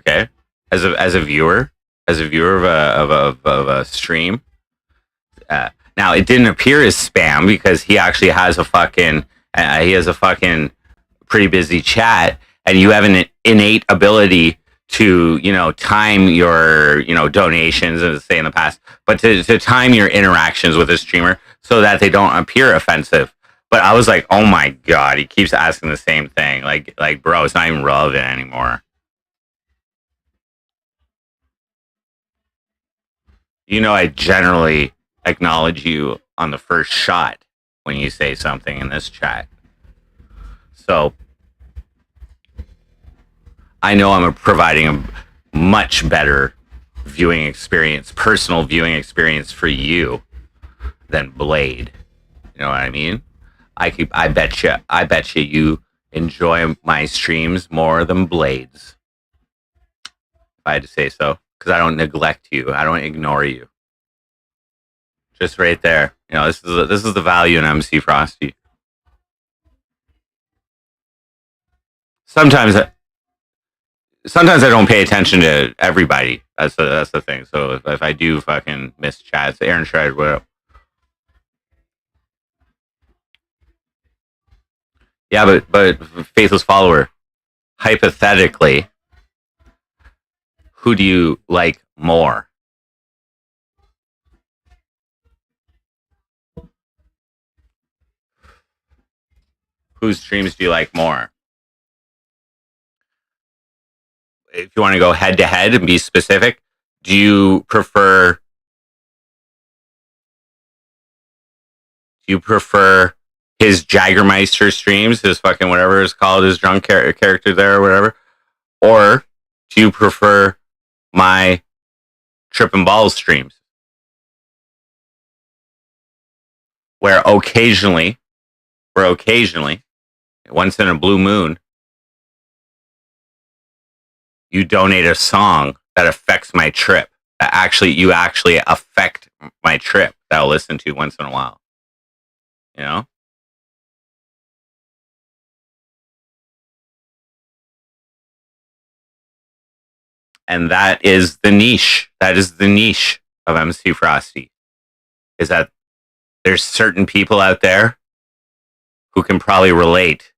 Okay, as a viewer of a stream. Now it didn't appear as spam because he actually has a fucking pretty busy chat, and you have an innate ability to time your donations, as say in the past, but to time your interactions with a streamer so that they don't appear offensive. But I was like, oh my god, he keeps asking the same thing. Like bro, it's not even relevant anymore. I generally acknowledge you on the first shot when you say something in this chat. So I know I'm providing a much better viewing experience, personal viewing experience for you than Blade. You know what I mean? I bet you enjoy my streams more than Blade's. If I had to say so, because I don't neglect you, I don't ignore you. Just right there, this is the value in MC Frosty. Sometimes I don't pay attention to everybody. That's the thing. So if I do fucking miss chats, Aaron Shred, what up? Yeah, but faithless follower. Hypothetically, who do you like more? Whose streams do you like more? If you want to go head to head and be specific, do you prefer his Jaggermeister streams, his fucking whatever is called, his drunk character there or whatever, Or do you prefer my Trippin' Balls streams? Where occasionally, once in a blue moon, you donate a song that affects my trip. You actually affect my trip that I'll listen to once in a while. You know? And that is the niche. That is the niche of MC Frosty. Is that there's certain people out there who can probably relate.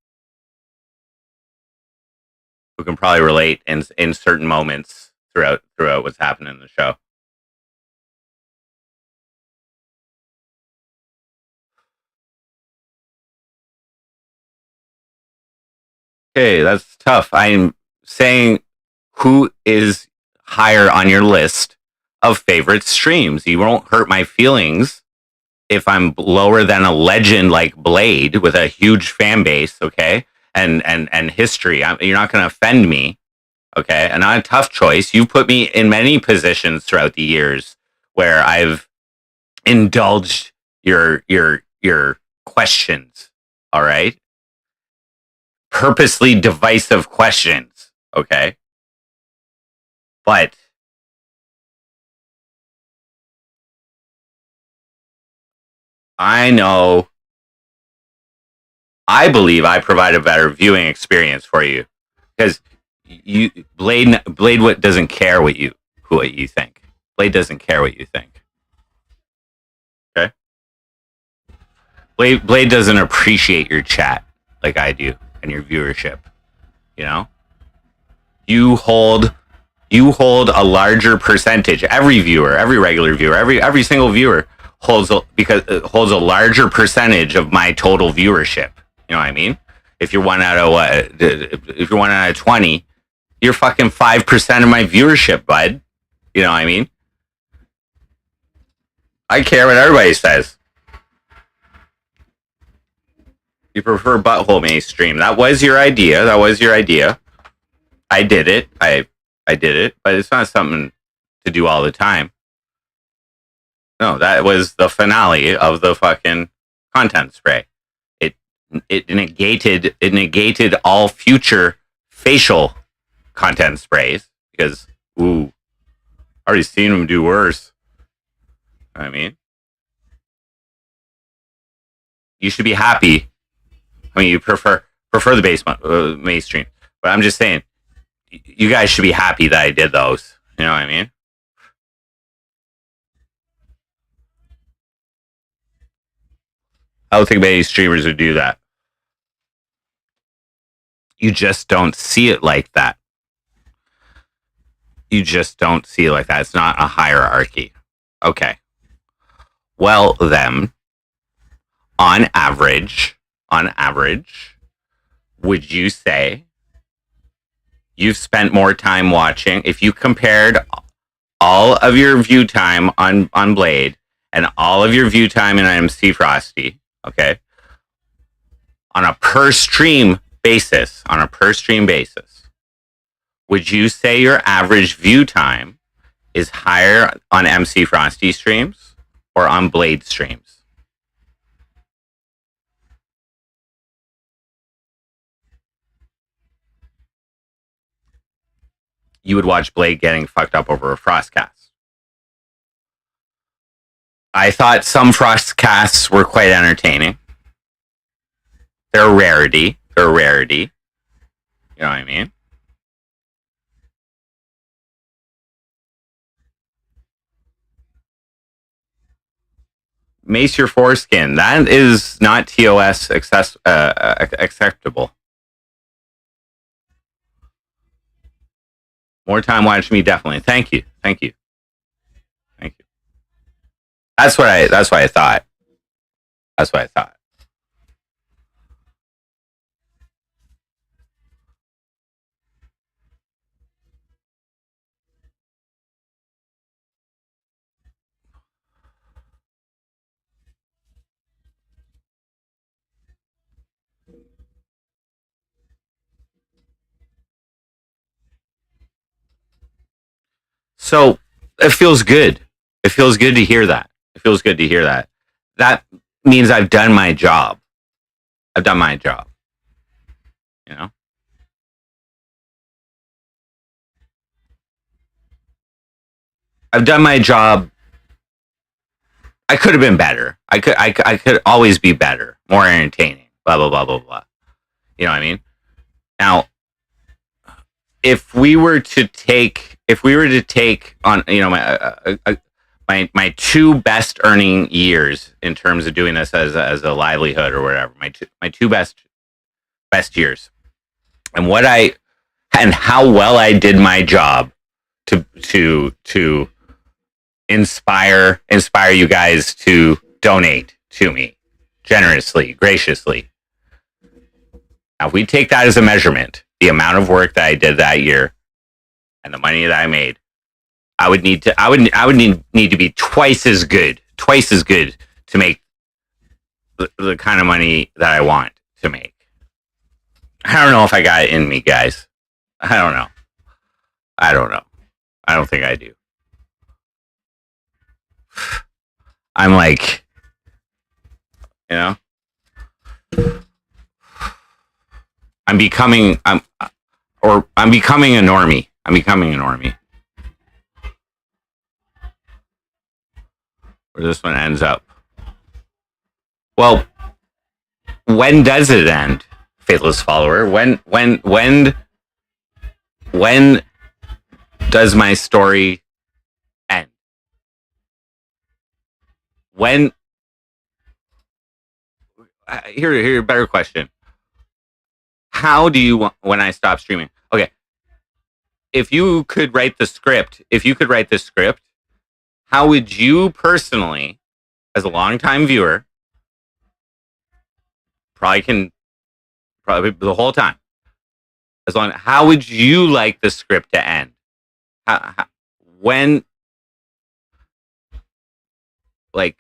In certain moments throughout what's happening in the show. Okay, that's tough. I'm saying who is higher on your list of favorite streams. You won't hurt my feelings if I'm lower than a legend like Blade with a huge fan base, okay? And history. You're not going to offend me, okay? And not a tough choice. You've put me in many positions throughout the years where I've indulged your questions, all right? Purposely divisive questions, okay? But I believe I provide a better viewing experience for you because Blade doesn't care what you think. Blade doesn't care what you think. Okay? Blade doesn't appreciate your chat like I do and your viewership. You know? You hold a larger percentage. Every viewer, every regular viewer, every single viewer holds a larger percentage of my total viewership. You know what I mean? If you're one out of 20, you're fucking 5% of my viewership, bud. You know what I mean? I care what everybody says. You prefer butthole mainstream. That was your idea. I did it. I did it, but it's not something to do all the time. No, that was the finale of the fucking content spray. It negated all future facial content sprays because I already seen them do worse. I mean, you should be happy. I mean, you prefer the mainstream, but I'm just saying, you guys should be happy that I did those. You know what I mean? I don't think many streamers would do that. You just don't see it like that. It's not a hierarchy. Okay. Well, then, on average, would you say you've spent more time watching? If you compared all of your view time on Blade and all of your view time in MC Frosty, okay, on a per stream basis, would you say your average view time is higher on MC Frosty streams or on Blade streams? You would watch Blade getting fucked up over a FrostCast. I thought some FrostCasts were quite entertaining. They're a rarity. You know what I mean? Mace your foreskin. That is not TOS acceptable. More time watching me, definitely. Thank you. That's what I thought. So it feels good. It feels good to hear that. It feels good to hear that. That means I've done my job. I've done my job. You know? I've done my job. I could have been better. I could always be better, more entertaining, blah, blah, blah, blah, blah. You know what I mean? Now, if we were to take on, you know, my two best earning years in terms of doing this as a livelihood or whatever, my two best years, and how well I did my job to inspire you guys to donate to me generously, graciously. Now, if we take that as a measurement, the amount of work that I did that year and the money that I made, I would need to be twice as good to make the kind of money that I want to make. I don't know if I got it in me, guys. I don't know. I don't think I do. I'm like, you know, I'm becoming a normie. I'm becoming a normie. Where this one ends up. Well, when does it end, faithless follower? When does my story end? When? Here, a better question. How do you want when I stop streaming? Okay, if you could write the script, how would you personally, as a longtime viewer, probably the whole time, how would you like the script to end? When, like,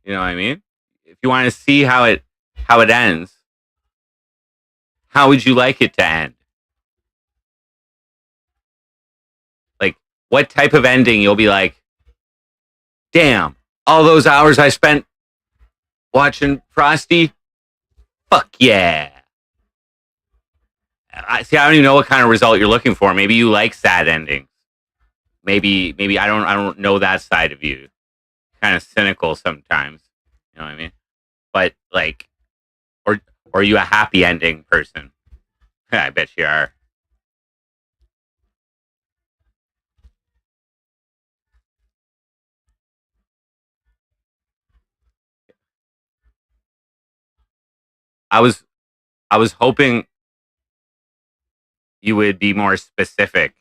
you know what I mean? If you want to see how it ends, how would you like it to end? Like, what type of ending you'll be like, damn, all those hours I spent watching Frosty, fuck yeah. I don't even know what kind of result you're looking for. Maybe you like sad endings. Maybe I don't know that side of you. Kind of cynical sometimes. You know what I mean? But like, or are you a happy ending person? I bet you are. I was hoping you would be more specific.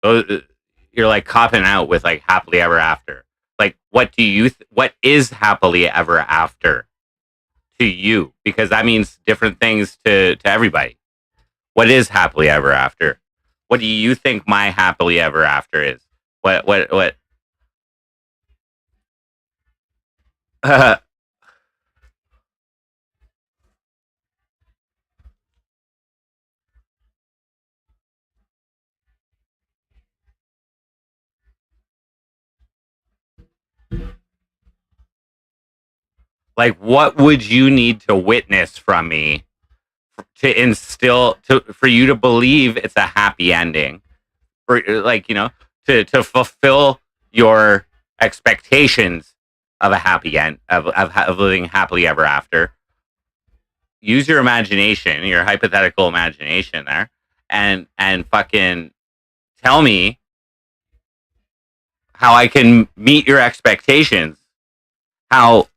You're like copping out with like happily ever after. Like, what is happily ever after to you? Because that means different things to everybody. What is happily ever after? What do you think my happily ever after is? What? Like, what would you need to witness from me for you to believe it's a happy ending, or like, you know, to fulfill your expectations of a happy end of living happily ever after? Use your imagination, your hypothetical imagination there, and fucking tell me how I can meet your expectations. How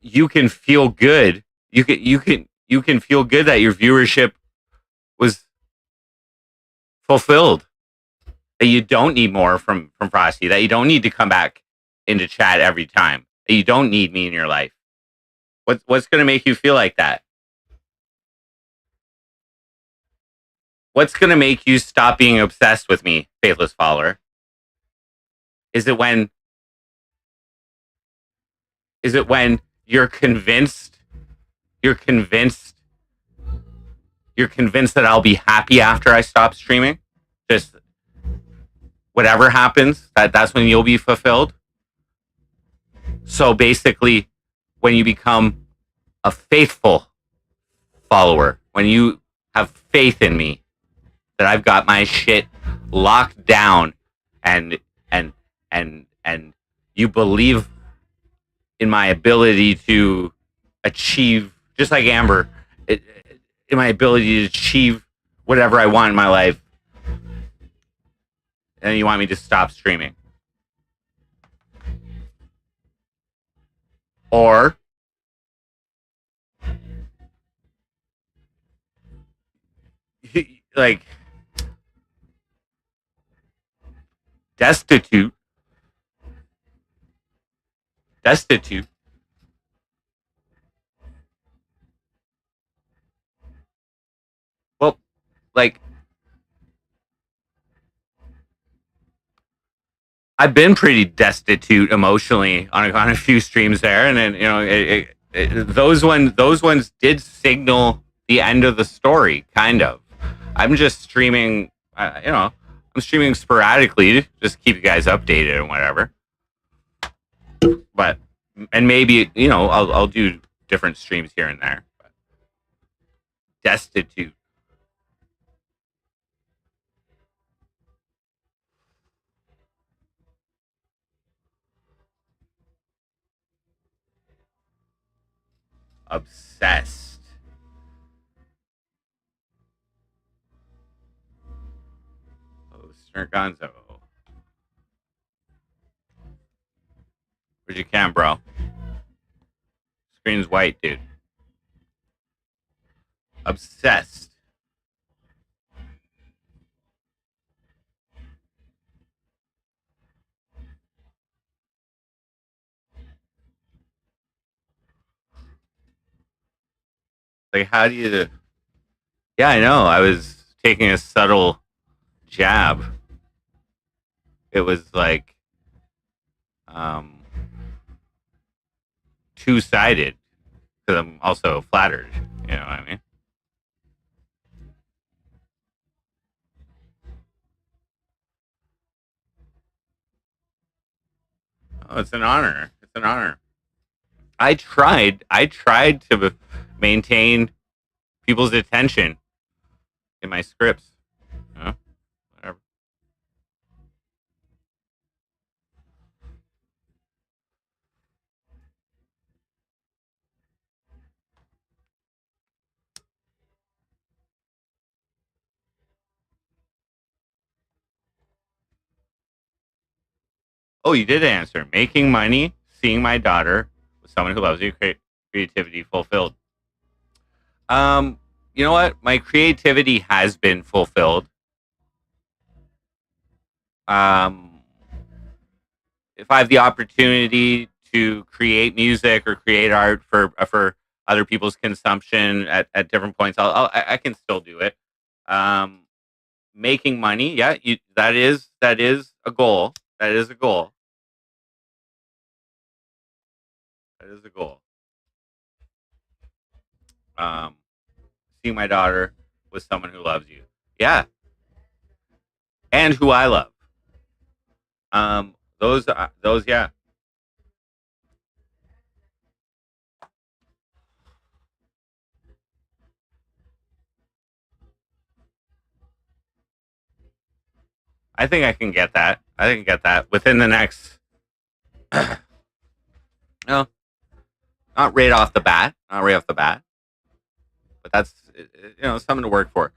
you can feel good. You can feel good that your viewership was fulfilled. That you don't need more from Frosty. That you don't need to come back into chat every time. That you don't need me in your life. What's going to make you feel like that? What's going to make you stop being obsessed with me, faithless follower? Is it when you're convinced that I'll be happy after I stop streaming. Just whatever happens, that's when you'll be fulfilled. So basically, when you become a faithful follower, when you have faith in me that I've got my shit locked down, and you believe in my ability to achieve, just like Amber, in my ability to achieve whatever I want in my life, and you want me to stop streaming. Or like destitute. Well, like I've been pretty destitute emotionally on a few streams there, and then those ones did signal the end of the story, kind of. I'm just streaming, I'm streaming sporadically to just keep you guys updated and whatever. But and maybe I'll do different streams here and there. But destitute. Obsessed. Oh, Sir Gonzo. Where's your cam, bro? Screen's white, dude. Obsessed. Like, how do you... Yeah, I know. I was taking a subtle jab. It was like two-sided, because I'm also flattered. You know what I mean? Oh, it's an honor. It's an honor. I tried to maintain people's attention in my scripts. Whatever. Oh, you did answer. Making money, seeing my daughter with someone who loves you, creativity fulfilled. You know what? My creativity has been fulfilled. If I have the opportunity to create music or create art for other people's consumption at different points, I can still do it. Making money, yeah, that is a goal. That is a goal. That is a goal. Seeing my daughter with someone who loves you, yeah, and who I love. Those, yeah. I think I can get that. I can get that within the next. No, not right off the bat. Not right off the bat. But that's something to work for.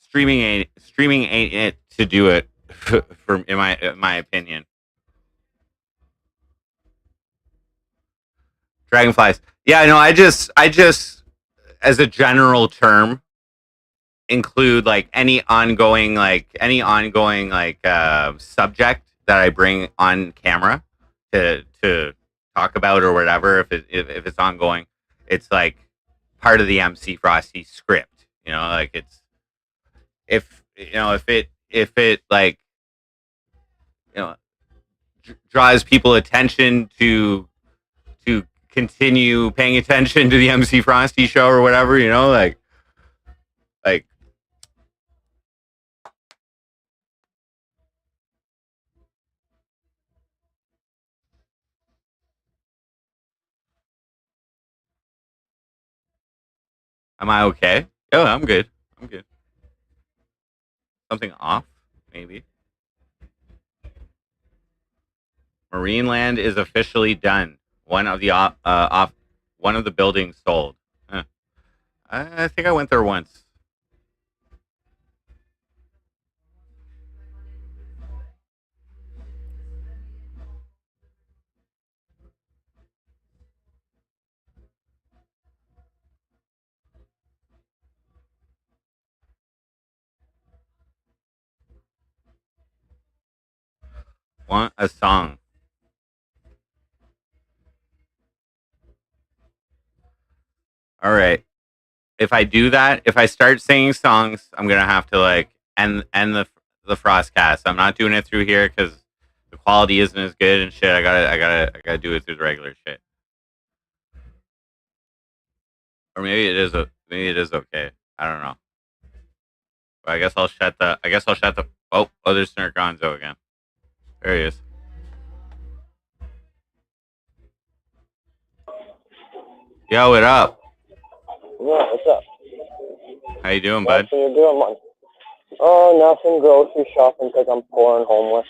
Streaming ain't it to do it for in my opinion. Dragonflies. Yeah, no, I just as a general term include like any ongoing subject that I bring on camera to talk about or whatever. If it's ongoing, it's like part of the MC Frosty script. Like it's if it like draws people attention to continue paying attention to the MC Frosty show or whatever, you know, like am I okay? Oh, I'm good. I'm good. Something off, maybe. Marineland is officially done. One of the one of the buildings sold. Huh. I think I went there once. Want a song? All right. If I do that, if I start singing songs, I'm gonna have to like end the FrostCast. I'm not doing it through here because the quality isn't as good and shit. I gotta do it through the regular shit. Or maybe maybe it is okay. I don't know. But I guess I'll shut the. Oh, there's Snurk Gonzo again. There he is. Yo, what up? Yeah, what's up? How you doing, bud? What are you doing, man? Oh, nothing. Grocery shopping because I'm poor and homeless.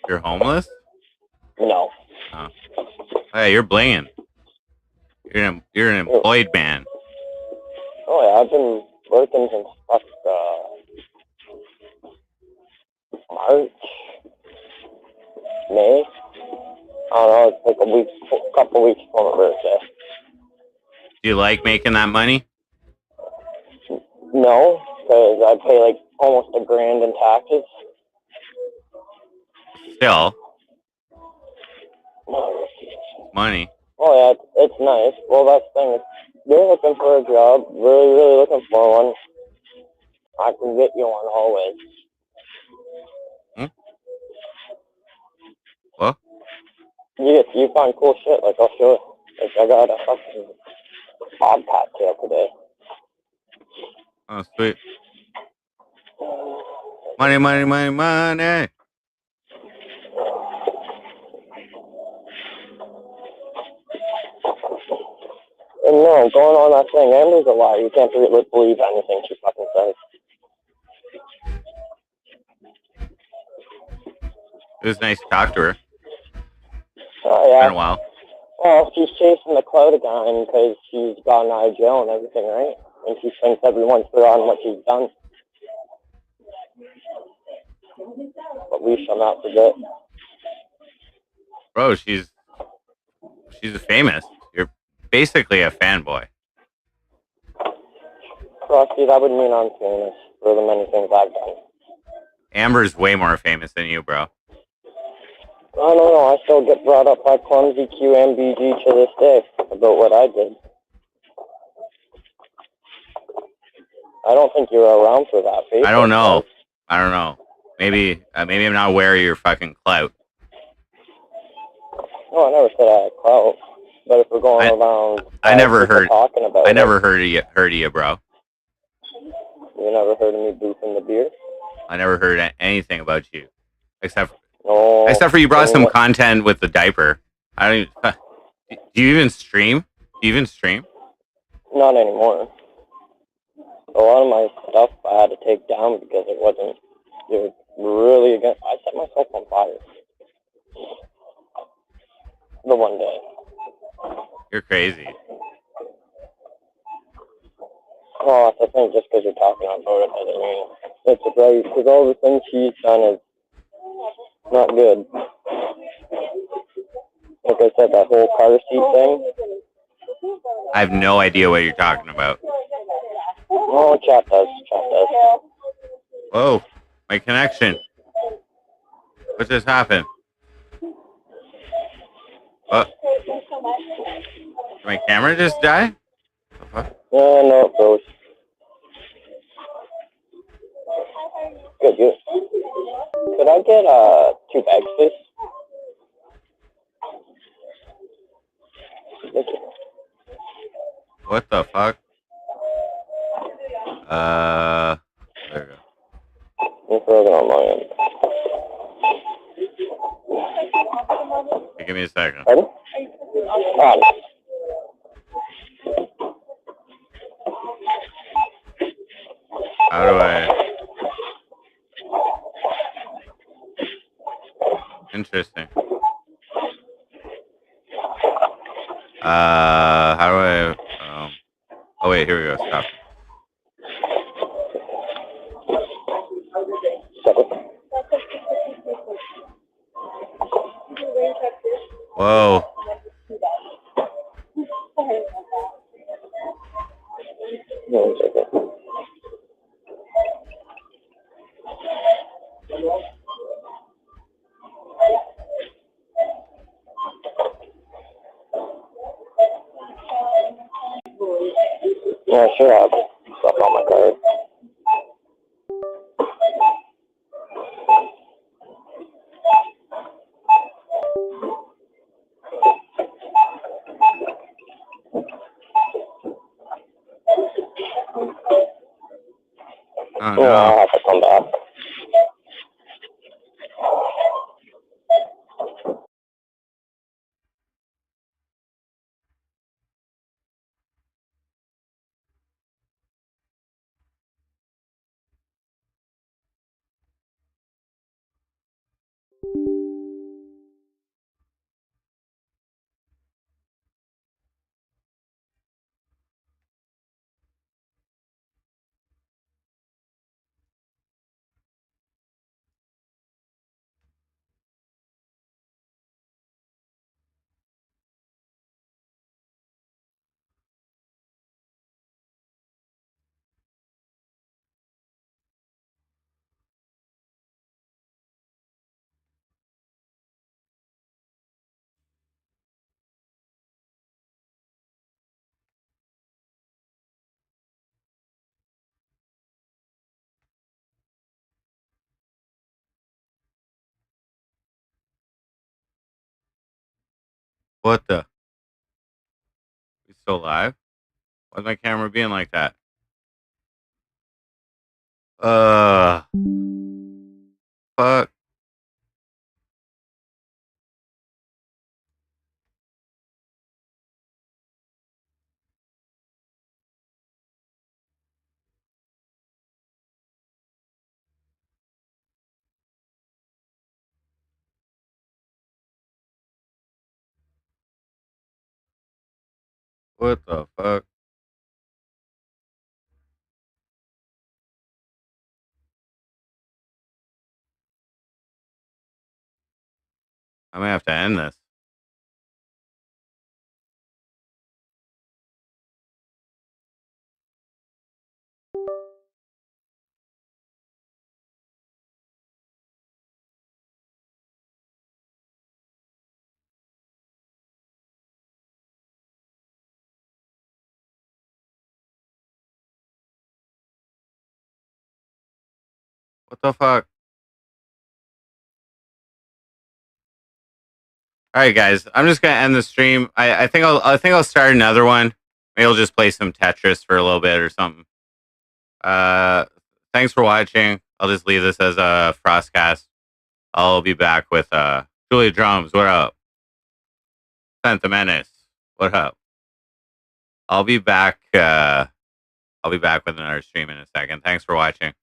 You're homeless? No. Oh. Hey, you're blinging. You're an employed man. Oh yeah, I've been working since March, May. I don't know. It's like a couple weeks before my birthday. Do you like making that money? No, because I pay like almost $1,000 in taxes. Still. Money. Oh yeah, it's nice. Well, that's the thing. If you're looking for a job, really looking for one, I can get you one always. What? You find cool shit, like I'll show you. Like I got a fucking bobcat tail today. Oh, sweet. Money, money, money, money. And no, going on that thing, Amber's a lie. You can't really believe anything she fucking says. It was nice to talk to her. Oh, yeah. Been a while. Well, she's chasing the clout again because she's gotten out of jail and everything, right? And she thinks everyone's forgotten what she's done. But we shall not forget. Bro, she's famous. You're basically a fanboy. Frosty, that would mean I'm famous for the many things I've done. Amber's way more famous than you, bro. I don't know. I still get brought up by Clumsy QMBG to this day about what I did. I don't think you were around for that. Facebook, I don't know. I don't know. Maybe I'm not aware of your fucking clout. No, I never said I had clout. But if we're going around, I never heard. Talking about I never heard of you, bro. You never heard of me boofing the beer? I never heard anything about you, except No. Except for you brought some content with the diaper. I don't even, do you even stream? Do you even stream? Not anymore. A lot of my stuff I had to take down because it was really against. I set myself on fire. The one day. You're crazy. Oh, I think just because you're talking about it doesn't mean it's right. Because all the things she's done is not good. Like I said, that whole car seat thing. I have no idea what you're talking about. Oh, chat does. Whoa, my connection. What just happened? What? Did my camera just die? No, it goes. Good. Could I get two bags, please. What the fuck? There we go. I'm further on my end. Hey, give me a second. Pardon? How do I? Interesting. How do I? Oh wait, here we go. Stop. Whoa. Yeah, sure, I'll stuff on my card. Oh Yeah, I'll no. have to come back. What the? We still live? Why's my camera being like that? Fuck. What the fuck? I'm gonna have to end this. What the fuck? All right, guys. I'm just gonna end the stream. I think I'll start another one. Maybe I'll just play some Tetris for a little bit or something. Uh, thanks for watching. I'll just leave this as a FrostCAST. I'll be back with Julia Drums. What up? Santa Menace. What up? I'll be back. I'll be back with another stream in a second. Thanks for watching.